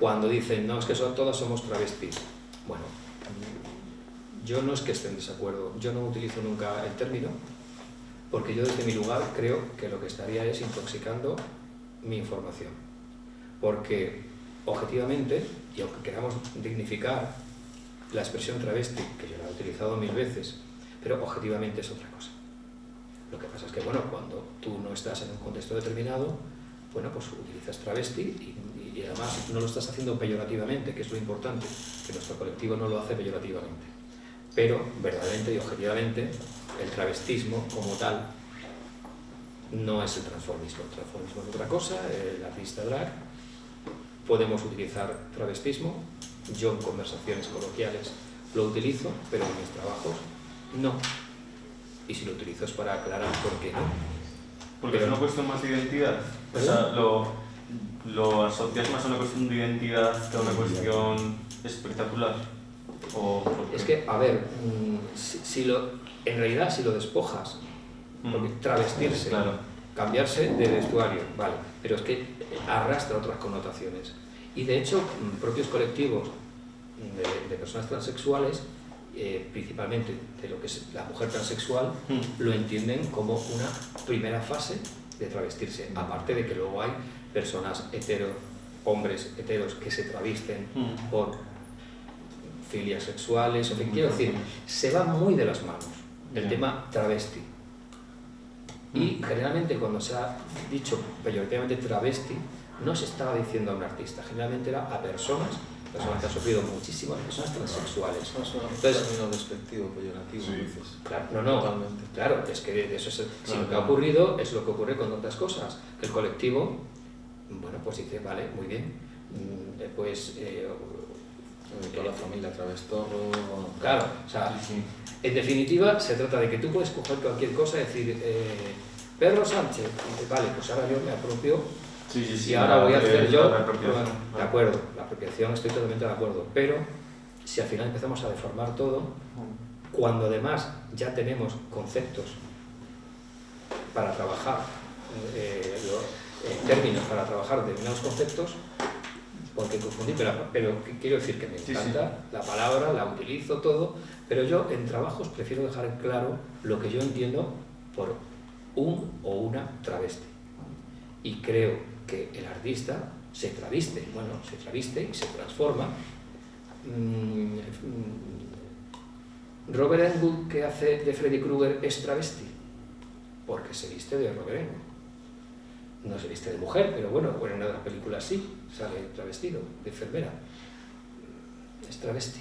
Cuando dicen, no, es que todas somos travestis, bueno, yo no es que esté en desacuerdo, yo no utilizo nunca el término, porque yo desde mi lugar creo que lo que estaría es intoxicando mi información. Porque objetivamente, y aunque queramos dignificar la expresión travesti, que yo la he utilizado 1000 veces, pero objetivamente es otra cosa. Lo que pasa es que, bueno, cuando tú no estás en un contexto determinado, bueno, pues utilizas travesti y además no lo estás haciendo peyorativamente, que es lo importante, que nuestro colectivo no lo hace peyorativamente. Pero, verdaderamente y objetivamente, el travestismo como tal no es el transformismo. El transformismo es otra cosa, el artista drag. Podemos utilizar travestismo, yo en conversaciones coloquiales lo utilizo, pero en mis trabajos no. Y si lo utilizo es para aclarar por qué no. Porque es una cuestión más de identidad. O sea, lo asocias más a una cuestión de identidad que a una cuestión espectacular. Es que, a ver, en realidad si lo despojas, porque travestirse, claro, cambiarse de vestuario, vale, pero es que arrastra otras connotaciones. Y de hecho, propios colectivos de personas transexuales, principalmente de lo que es la mujer transexual, lo entienden como una primera fase de travestirse, aparte de que luego hay personas hombres heteros que se travisten por filias sexuales, en fin, quiero decir, se va muy de las manos el tema travesti. Y generalmente cuando se ha dicho peyorativamente travesti, no se estaba diciendo a un artista, generalmente era a personas personas que han sufrido muchísimas, personas transexuales. Eso es un Entonces, término despectivo, peyorativo, dices. claro, no, Totalmente. claro, es que de eso es, si Claro, lo que ha claro. ocurrido es lo que ocurre con otras cosas, que el colectivo, bueno, pues dice, vale, muy bien, pues... Toda la familia travestorro. claro, o sea, Sí, sí. en definitiva, se trata de que tú puedes coger cualquier cosa y decir, Pedro Sánchez, y dices, vale, pues ahora yo me apropio Sí, sí, sí. y ahora voy a hacer yo, La apropiación. bueno, de acuerdo, la apropiación estoy totalmente de acuerdo, pero si al final empezamos a deformar todo, cuando además ya tenemos conceptos para trabajar, términos para trabajar determinados conceptos, porque confundí, pero quiero decir que me Sí, encanta la palabra, la utilizo todo, pero yo en trabajos prefiero dejar claro lo que yo entiendo por un o una travesti. Y creo que el artista se traviste y se transforma. Robert Englund, que hace de Freddy Krueger, es travesti, porque se viste de Robert Englund. No se viste de mujer, pero bueno, en una de las películas sí, sale travestido, de enfermera. Es travesti.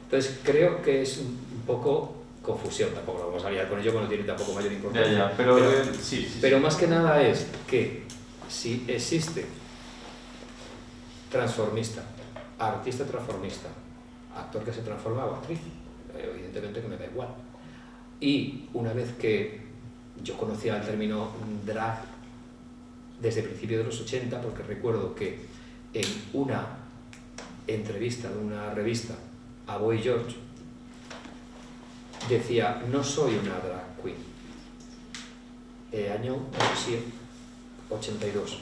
Entonces creo que es un poco confusión, tampoco lo vamos a liar con ello, no tiene tampoco mayor importancia. Ya, pero sí, sí. Pero más que nada es que si existe transformista, artista transformista, actor que se transforma o actriz, evidentemente que me da igual. Y una vez que yo conocía el término drag desde principios de los 80, porque recuerdo que en una entrevista de una revista a Boy George decía, no soy una drag queen, año 82,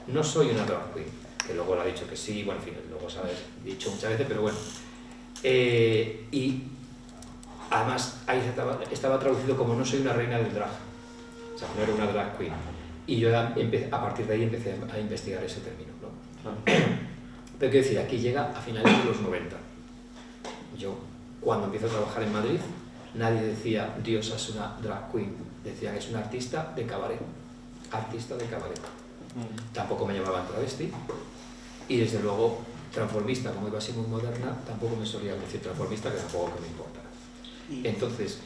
no soy una drag queen, que luego le ha dicho que sí, bueno, en fin, luego se ha dicho muchas veces, pero bueno, y además ahí estaba traducido como no soy una reina del drag, o sea, no era una drag queen. Y yo a partir de ahí empecé a investigar ese término, ¿no? Pero quiero decir, aquí llega a finales de los 90. Yo, cuando empiezo a trabajar en Madrid, nadie decía Diosa es una drag queen, decían es una artista de cabaret. Artista de cabaret. Tampoco me llamaban travesti. Y desde luego, transformista, como iba así muy moderna, tampoco me solían decir transformista, que tampoco me importa. Entonces...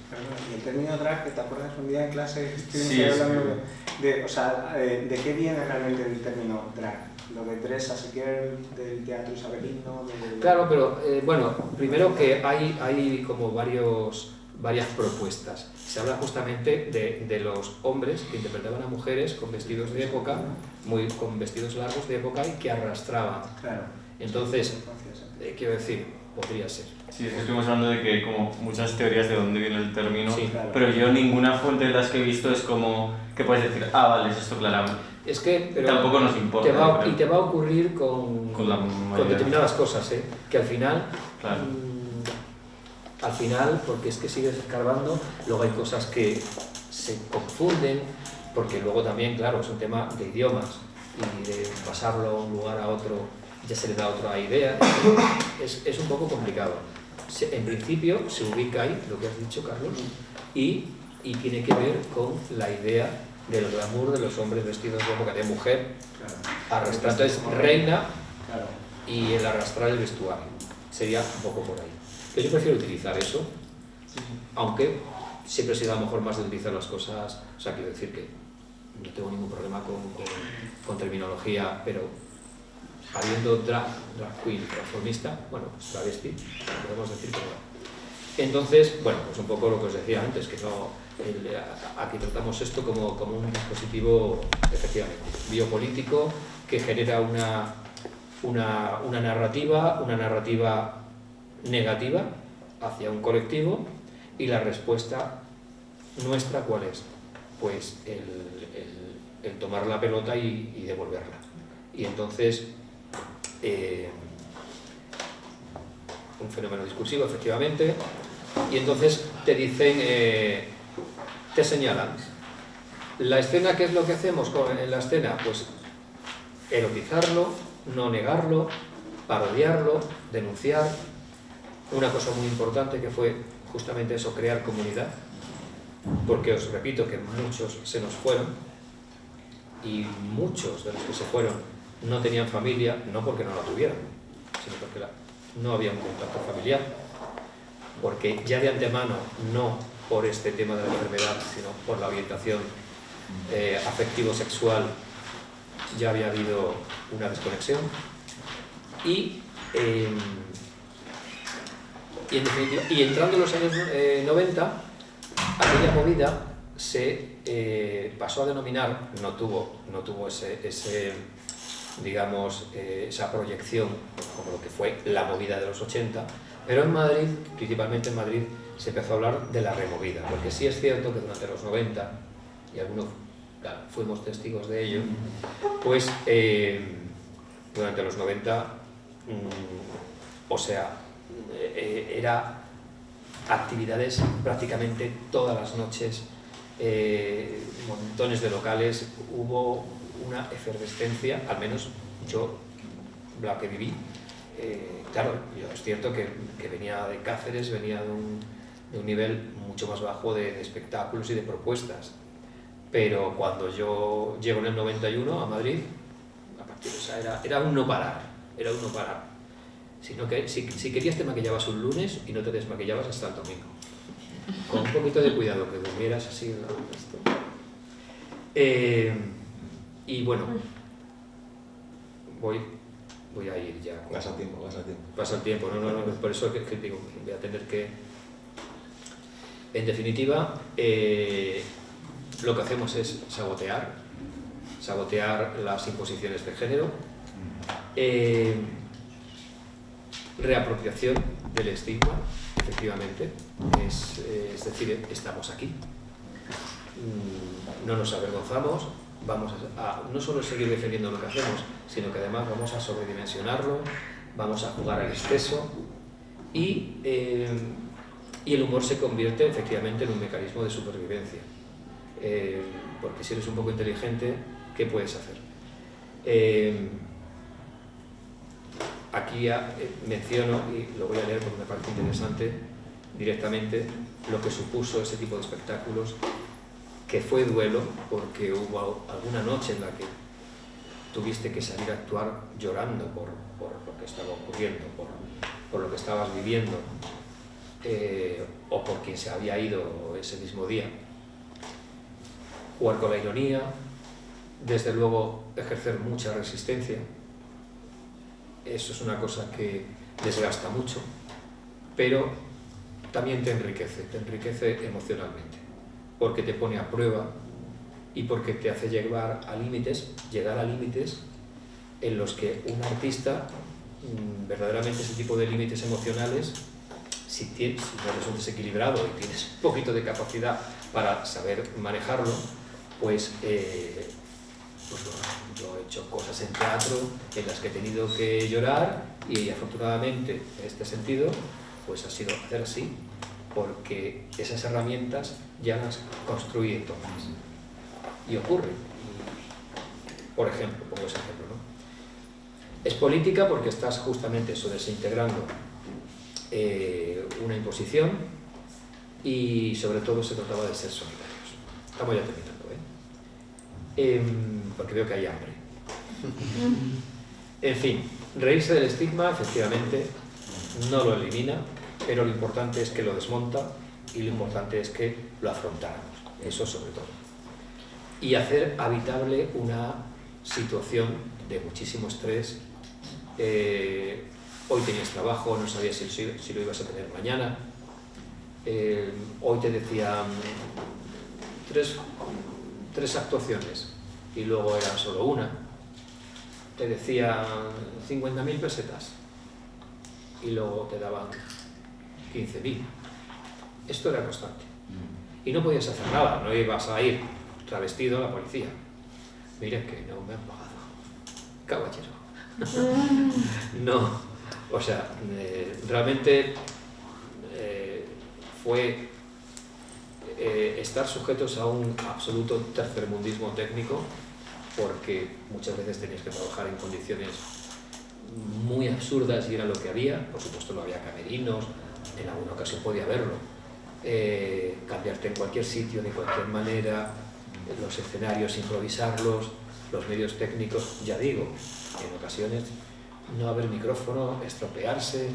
Y el término drag, ¿te acuerdas un día en clase? Sí, hablando de qué viene realmente el término drag. Lo de Teresa Sequier, del teatro isabelino... Claro, pero bueno, primero que hay como varias propuestas. Se habla justamente de los hombres que interpretaban a mujeres con vestidos de época, con vestidos largos de época y que arrastraban. Claro. Entonces, quiero decir, podría ser. Sí, estuvimos hablando de que hay como muchas teorías de dónde viene el término, Sí, claro. pero yo ninguna fuente de las que he visto es como que puedes decir, vale, es esto claramente. Es que, pero Tampoco nos importa. te va a ocurrir con determinadas cosas, que al final, Claro. Porque es que sigues escarbando, luego hay cosas que se confunden, porque luego también, claro, es un tema de idiomas y de pasarlo a un lugar a otro ya se le da otra idea, es un poco complicado. En principio se ubica ahí, lo que has dicho, Carlos, y tiene que ver con la idea del glamour de los hombres vestidos de época de mujer, arrastrando, entonces reina y el arrastrar el vestuario, sería un poco por ahí. Pero yo prefiero utilizar eso, aunque siempre he sido a lo mejor más de utilizar las cosas, o sea, quiero decir que no tengo ningún problema con terminología, pero habiendo drag queen transformista, bueno, pues travesti, podemos decir que no. Entonces, bueno, pues un poco lo que os decía antes, que no, aquí tratamos esto como un dispositivo, efectivamente, biopolítico, que genera una narrativa negativa hacia un colectivo, y la respuesta nuestra, ¿cuál es? Pues el tomar la pelota y devolverla. Y entonces, un fenómeno discursivo, efectivamente, y entonces te dicen, te señalan. La escena, ¿qué es lo que hacemos en la escena? Pues erotizarlo, no negarlo, parodiarlo, denunciar. Una cosa muy importante que fue justamente eso, crear comunidad, porque os repito que muchos se nos fueron, y muchos de los que se fueron no tenían familia, no porque no la tuvieran, sino porque no había un contacto familiar, porque ya de antemano, no por este tema de la enfermedad, sino por la orientación afectivo-sexual, ya había habido una desconexión. Y en definitiva, y entrando en los años 90, aquella movida se pasó a denominar, no tuvo ese digamos, esa proyección como lo que fue la movida de los 80, pero en Madrid, principalmente en Madrid, se empezó a hablar de la removida, porque sí es cierto que durante los 90, y algunos fuimos testigos de ello, pues durante los 90, o sea, era actividades prácticamente todas las noches, montones de locales, hubo una efervescencia, al menos yo la que viví. Claro, es cierto que venía de Cáceres, venía de un nivel mucho más bajo de espectáculos y de propuestas, pero cuando yo llego en el 91 a Madrid, a partir de esa era un no parar, sino que si querías te maquillabas un lunes y no te desmaquillabas hasta el domingo, con un poquito de cuidado, que durmieras así, ¿no? Y bueno, voy a ir ya. Pasa el tiempo. Pasa el tiempo, no, por eso es que digo, voy a tener que... En definitiva, lo que hacemos es sabotear las imposiciones de género, reapropiación del estigma, efectivamente, es decir, estamos aquí, no nos avergonzamos, vamos a no solo seguir defendiendo lo que hacemos, sino que además vamos a sobredimensionarlo, vamos a jugar al exceso y el humor se convierte efectivamente en un mecanismo de supervivencia, porque si eres un poco inteligente, ¿qué puedes hacer? Aquí menciono, y lo voy a leer porque me parece interesante, directamente lo que supuso ese tipo de espectáculos, que fue duelo, porque hubo alguna noche en la que tuviste que salir a actuar llorando por lo que estaba ocurriendo, por lo que estabas viviendo, o por quien se había ido ese mismo día. Jugar con la ironía, desde luego ejercer mucha resistencia, eso es una cosa que desgasta mucho, pero también te enriquece emocionalmente, porque te pone a prueba y porque te hace llegar a límites en los que un artista, verdaderamente ese tipo de límites emocionales, si no eres un desequilibrado y tienes un poquito de capacidad para saber manejarlo, pues yo he hecho cosas en teatro en las que he tenido que llorar y afortunadamente en este sentido pues ha sido hacer así, porque esas herramientas ya las construí entonces y ocurre. Por ejemplo, pongo ese ejemplo, ¿no? Es política porque estás justamente eso, desintegrando una imposición, y sobre todo se trataba de ser solidarios. Estamos ya terminando, porque veo que hay hambre. En fin, reírse del estigma efectivamente no lo elimina, pero lo importante es que lo desmonta y lo importante es que lo afrontáramos, eso sobre todo. Y hacer habitable una situación de muchísimo estrés. Hoy tenías trabajo, no sabías si lo ibas a tener mañana. Hoy te decían tres actuaciones y luego era solo una. Te decían 50.000 pesetas y luego te daban 15.000. Esto era constante. Y no podías hacer nada, no ibas a ir travestido a la policía. Mira que no me han pagado. Caballero. No, o sea, realmente fue estar sujetos a un absoluto tercermundismo técnico, porque muchas veces tenías que trabajar en condiciones muy absurdas y era lo que había. Por supuesto no había camerinos, en alguna ocasión podía haberlo. Cambiarte en cualquier sitio, de cualquier manera, los escenarios, improvisarlos, los medios técnicos, ya digo, en ocasiones no haber micrófono, estropearse,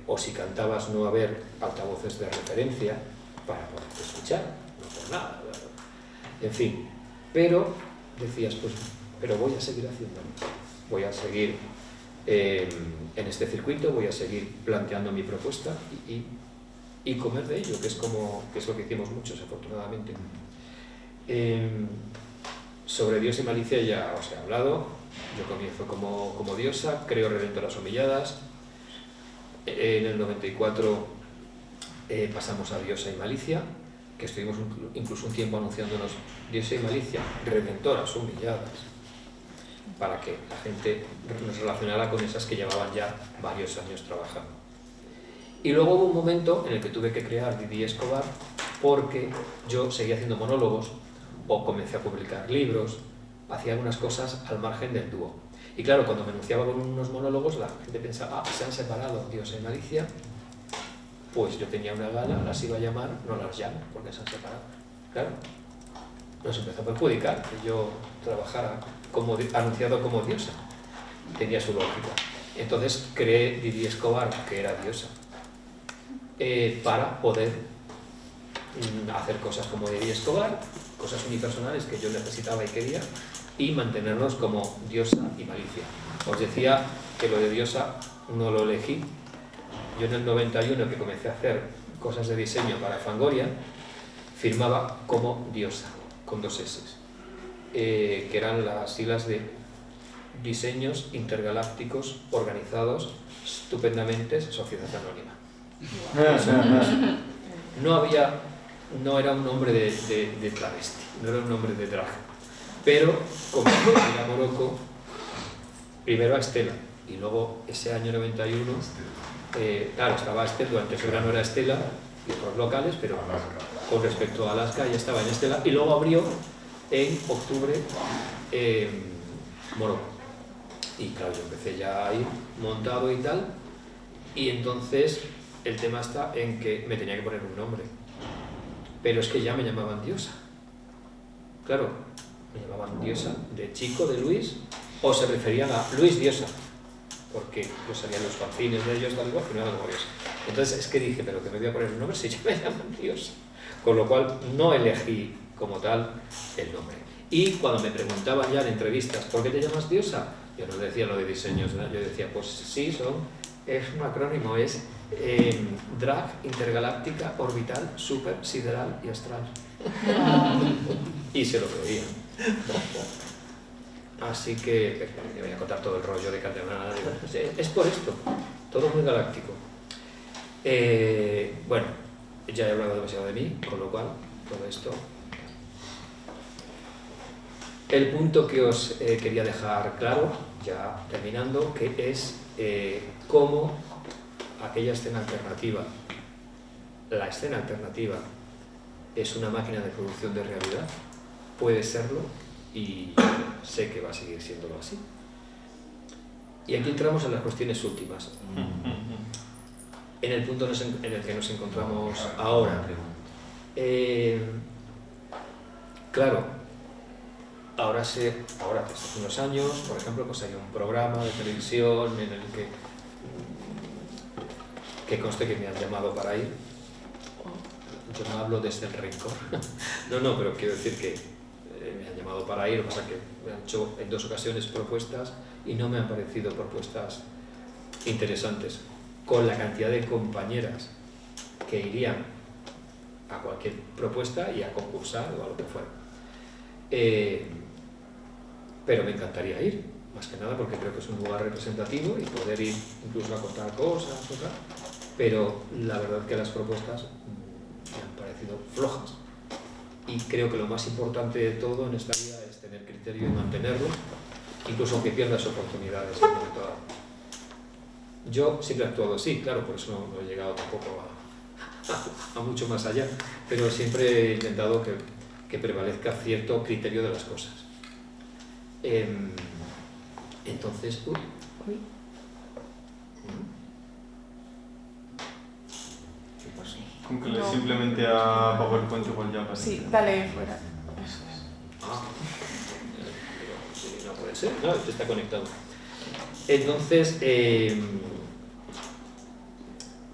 o si cantabas no haber altavoces de referencia para poderte escuchar, no por nada. En fin, pero decías, pues, pero voy a seguir haciéndolo, voy a seguir en este circuito, voy a seguir planteando mi propuesta y comer de ello, que es lo que hicimos muchos, afortunadamente. Sobre Dios y Malicia ya os he hablado. Yo comienzo como diosa, creo Redentoras Humilladas. En el 94 pasamos a Diosa y Malicia, que estuvimos incluso un tiempo anunciándonos Diosa y Malicia, Redentoras Humilladas, para que la gente nos relacionara con esas que llevaban ya varios años trabajando. Y luego hubo un momento en el que tuve que crear Didi Escobar, porque yo seguía haciendo monólogos o comencé a publicar libros, hacía algunas cosas al margen del dúo. Y claro, cuando me anunciaba con unos monólogos, la gente pensaba, se han separado Diosa y Malicia, pues yo tenía una gala, las iba a llamar, no las llamo porque se han separado. Claro, nos empezó a perjudicar que yo trabajara anunciado como diosa. Tenía su lógica. Entonces creé Didi Escobar, que era diosa, para poder hacer cosas como Didi Escobar, cosas unipersonales que yo necesitaba y quería, y mantenernos como Diosa y Malicia. Os decía que lo de Diosa no lo elegí. Yo en el 91, que comencé a hacer cosas de diseño para Fangoria, firmaba como Diosa, con 2 S, que eran las siglas de Diseños Intergalácticos Organizados Estupendamente Sociedad Anónima. No era un nombre de travesti, no era un nombre de drag, pero como fui a Morocco, primero a Estela, y luego ese año 91, claro, estaba Estela, durante ese verano era Estela y otros locales, pero con respecto a Alaska ya estaba en Estela, y luego abrió en octubre Morocco. Y claro, yo empecé ya a ir montado y tal, y entonces el tema está en que me tenía que poner un nombre. Pero es que ya me llamaban Diosa. Claro, me llamaban Diosa de chico, de Luis, o se referían a Luis Diosa, porque yo salía en los fanzines de ellos, tal igual, que no eran como Diosa. Entonces es que dije, pero que me voy a poner un nombre si ya me llaman Diosa. Con lo cual no elegí como tal el nombre. Y cuando me preguntaban ya en entrevistas, ¿por qué te llamas Diosa? Yo no decía lo de diseños, ¿no? Yo decía, pues sí, es un acrónimo, es Drag Intergaláctica Orbital Super Sideral y Astral. Y se lo creían. Así que me voy a contar todo el rollo de Calderón. Es por esto, todo muy galáctico. Bueno, ya he hablado demasiado de mí, con lo cual todo esto. El punto que os quería dejar claro, ya terminando, que es cómo aquella escena alternativa, la escena alternativa, es una máquina de producción de realidad, puede serlo, y sé que va a seguir siéndolo así. Y aquí entramos en las cuestiones últimas, en el punto en el que nos encontramos ahora. Claro, ahora desde hace unos años, por ejemplo, pues hay un programa de televisión en el que conste que me han llamado para ir. Yo no hablo desde el rencor, no, pero quiero decir que me han llamado para ir, lo que pasa es que me han hecho en 2 ocasiones propuestas y no me han parecido propuestas interesantes, con la cantidad de compañeras que irían a cualquier propuesta y a concursar o a lo que fuera. Pero me encantaría ir, más que nada porque creo que es un lugar representativo y poder ir incluso a contar cosas, pero la verdad es que las propuestas me han parecido flojas. Y creo que lo más importante de todo en esta vida es tener criterio y mantenerlo, incluso aunque pierdas oportunidades. Yo siempre he actuado así, claro, por eso no he llegado tampoco a mucho más allá, pero siempre he intentado que prevalezca cierto criterio de las cosas. Entonces, Con que le simplemente a PowerPoint igual ya pasa. Sí, dale fuera. Eso es. No puede ser, claro, te está conectado. Entonces,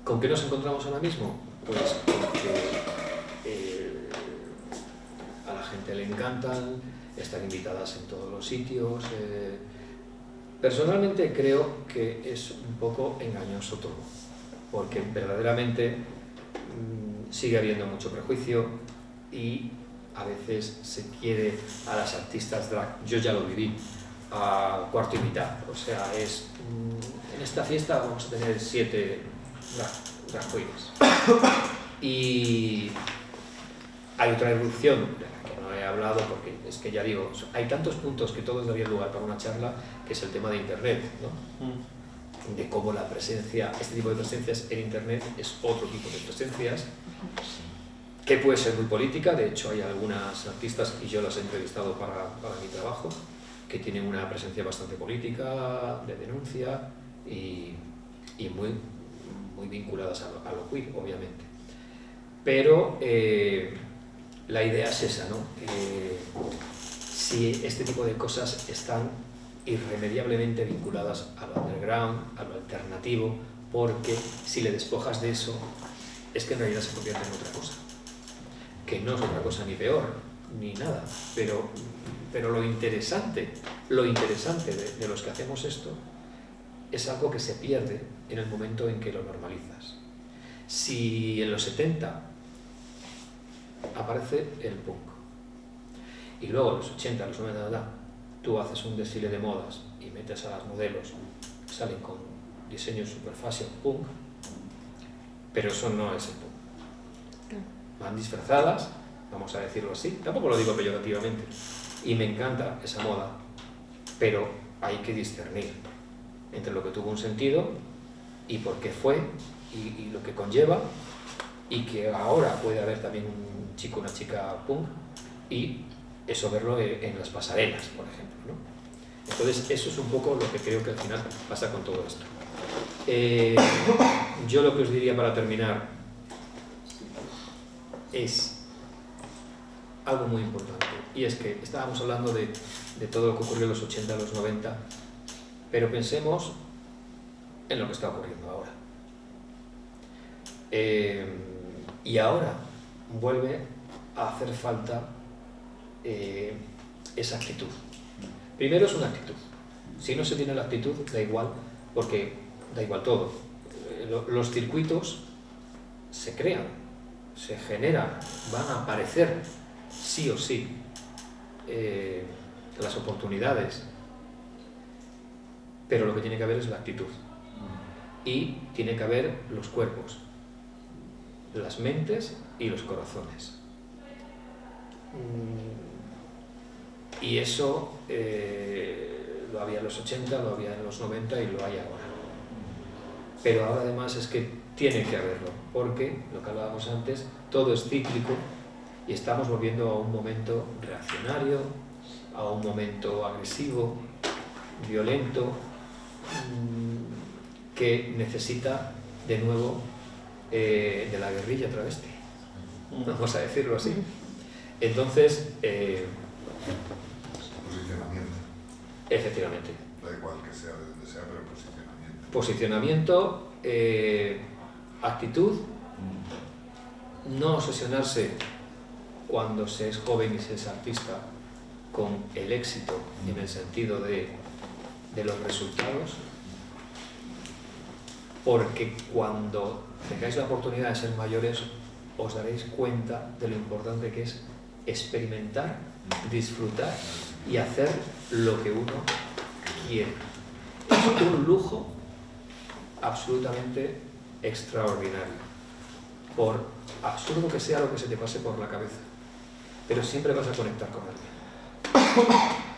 ¿con qué nos encontramos ahora mismo? Pues con que a la gente le encantan, están invitadas en todos los sitios. Personalmente creo que es un poco engañoso todo, porque verdaderamente sigue habiendo mucho prejuicio y a veces se quiere a las artistas drag, yo ya lo viví, a cuarto y mitad. O sea, en esta fiesta vamos a tener 7 drag queens. Y hay otra evolución de la que no he hablado, porque es que ya digo, hay tantos puntos que todos darían lugar para una charla, que es el tema de Internet, ¿no? De cómo la presencia, este tipo de presencias en Internet es otro tipo de presencias, que puede ser muy política. De hecho, hay algunas artistas, y yo las he entrevistado para mi trabajo, que tienen una presencia bastante política, de denuncia, y muy vinculadas a lo queer, obviamente. Pero la idea es esa, ¿no? Si este tipo de cosas están irremediablemente vinculadas a lo underground, a lo alternativo, porque si le despojas de eso, es que en realidad se convierte en otra cosa, que no es otra cosa ni peor, ni nada, pero lo interesante de los que hacemos esto es algo que se pierde en el momento en que lo normalizas. Si en los 70 aparece el punk, y luego en los 80, los 90, tú haces un desfile de modas y metes a las modelos, salen con diseños super fashion punk, pero eso no es el punk. Van disfrazadas, vamos a decirlo así, tampoco lo digo peyorativamente, y me encanta esa moda, pero hay que discernir entre lo que tuvo un sentido y por qué fue y lo que conlleva, y que ahora puede haber también un chico, una chica punk, y eso verlo en las pasarelas, por ejemplo, ¿no? Entonces eso es un poco lo que creo que al final pasa con todo esto. Yo lo que os diría para terminar es algo muy importante, y es que estábamos hablando de todo lo que ocurrió en los 80, los 90, pero pensemos en lo que está ocurriendo ahora. Y ahora vuelve a hacer falta esa actitud. Primero es una actitud. Si no se tiene la actitud, da igual, porque da igual todo. Los circuitos se crean, se generan, van a aparecer sí o sí las oportunidades, pero lo que tiene que haber es la actitud, y tiene que haber los cuerpos, las mentes y los corazones. Y eso lo había en los 80, lo había en los 90 y lo hay ahora. Pero ahora además es que tiene que haberlo, porque, lo que hablábamos antes, todo es cíclico y estamos volviendo a un momento reaccionario, a un momento agresivo, violento, que necesita de nuevo de la guerrilla travesti, vamos a decirlo así. Entonces, posicionamiento. Efectivamente. Da igual que sea de donde sea, pero posicionamiento. Posicionamiento, actitud, no obsesionarse cuando se es joven y se es artista con el éxito en el sentido de los resultados, porque cuando tengáis la oportunidad de ser mayores os daréis cuenta de lo importante que es experimentar, disfrutar y hacer lo que uno quiere. Es un lujo absolutamente extraordinario, por absurdo que sea lo que se te pase por la cabeza, pero siempre vas a conectar con alguien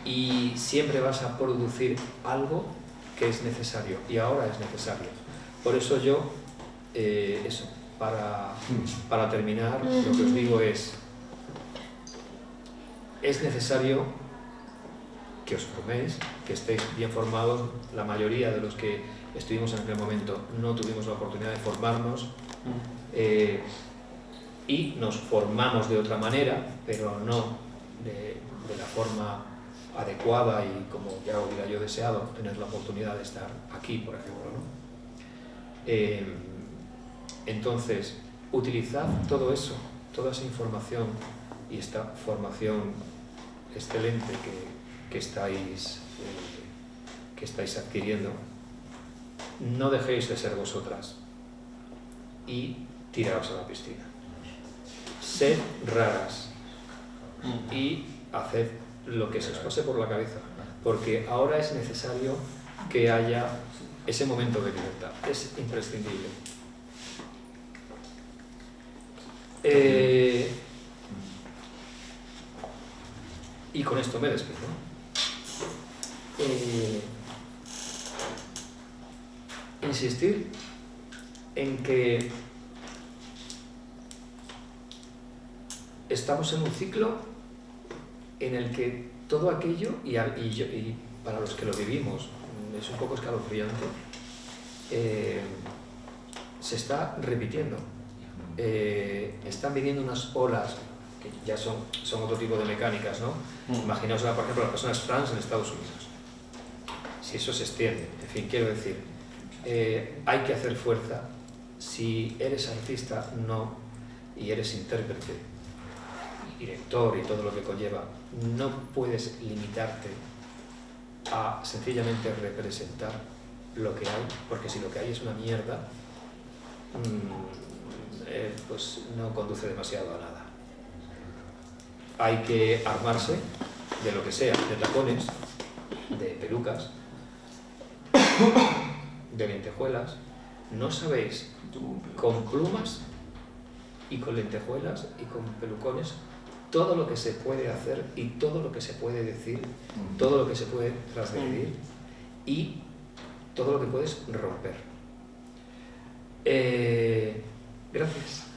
y siempre vas a producir algo que es necesario, y ahora es necesario. Por eso yo, eso, para terminar, lo que os digo es necesario que os forméis, que estéis bien formados. La mayoría de los que estuvimos en aquel momento no tuvimos la oportunidad de formarnos, y nos formamos de otra manera, pero no de la forma adecuada y como ya hubiera yo deseado tener la oportunidad de estar aquí, por ejemplo, ¿no? Entonces, utilizad todo eso, toda esa información y esta formación excelente que estáis adquiriendo. No dejéis de ser vosotras y tiraos a la piscina. Sed raras y haced lo que se os pase por la cabeza, porque ahora es necesario que haya ese momento de libertad, es imprescindible. Y con esto me despido. Insistir en que estamos en un ciclo en el que todo aquello, y para los que lo vivimos, es un poco escalofriante, se está repitiendo. Están viniendo unas olas que ya son otro tipo de mecánicas, ¿no? Imaginaos, por ejemplo, las personas trans en Estados Unidos. Si eso se extiende, en fin, quiero decir, hay que hacer fuerza. Si eres artista, no, y eres intérprete, director y todo lo que conlleva, no puedes limitarte a sencillamente representar lo que hay, porque si lo que hay es una mierda, pues no conduce demasiado a nada. Hay que armarse de lo que sea, de tacones, de pelucas, de lentejuelas. ¿No sabéis? Con plumas y con lentejuelas y con pelucones, todo lo que se puede hacer y todo lo que se puede decir, todo lo que se puede transgredir y todo lo que puedes romper. Gracias.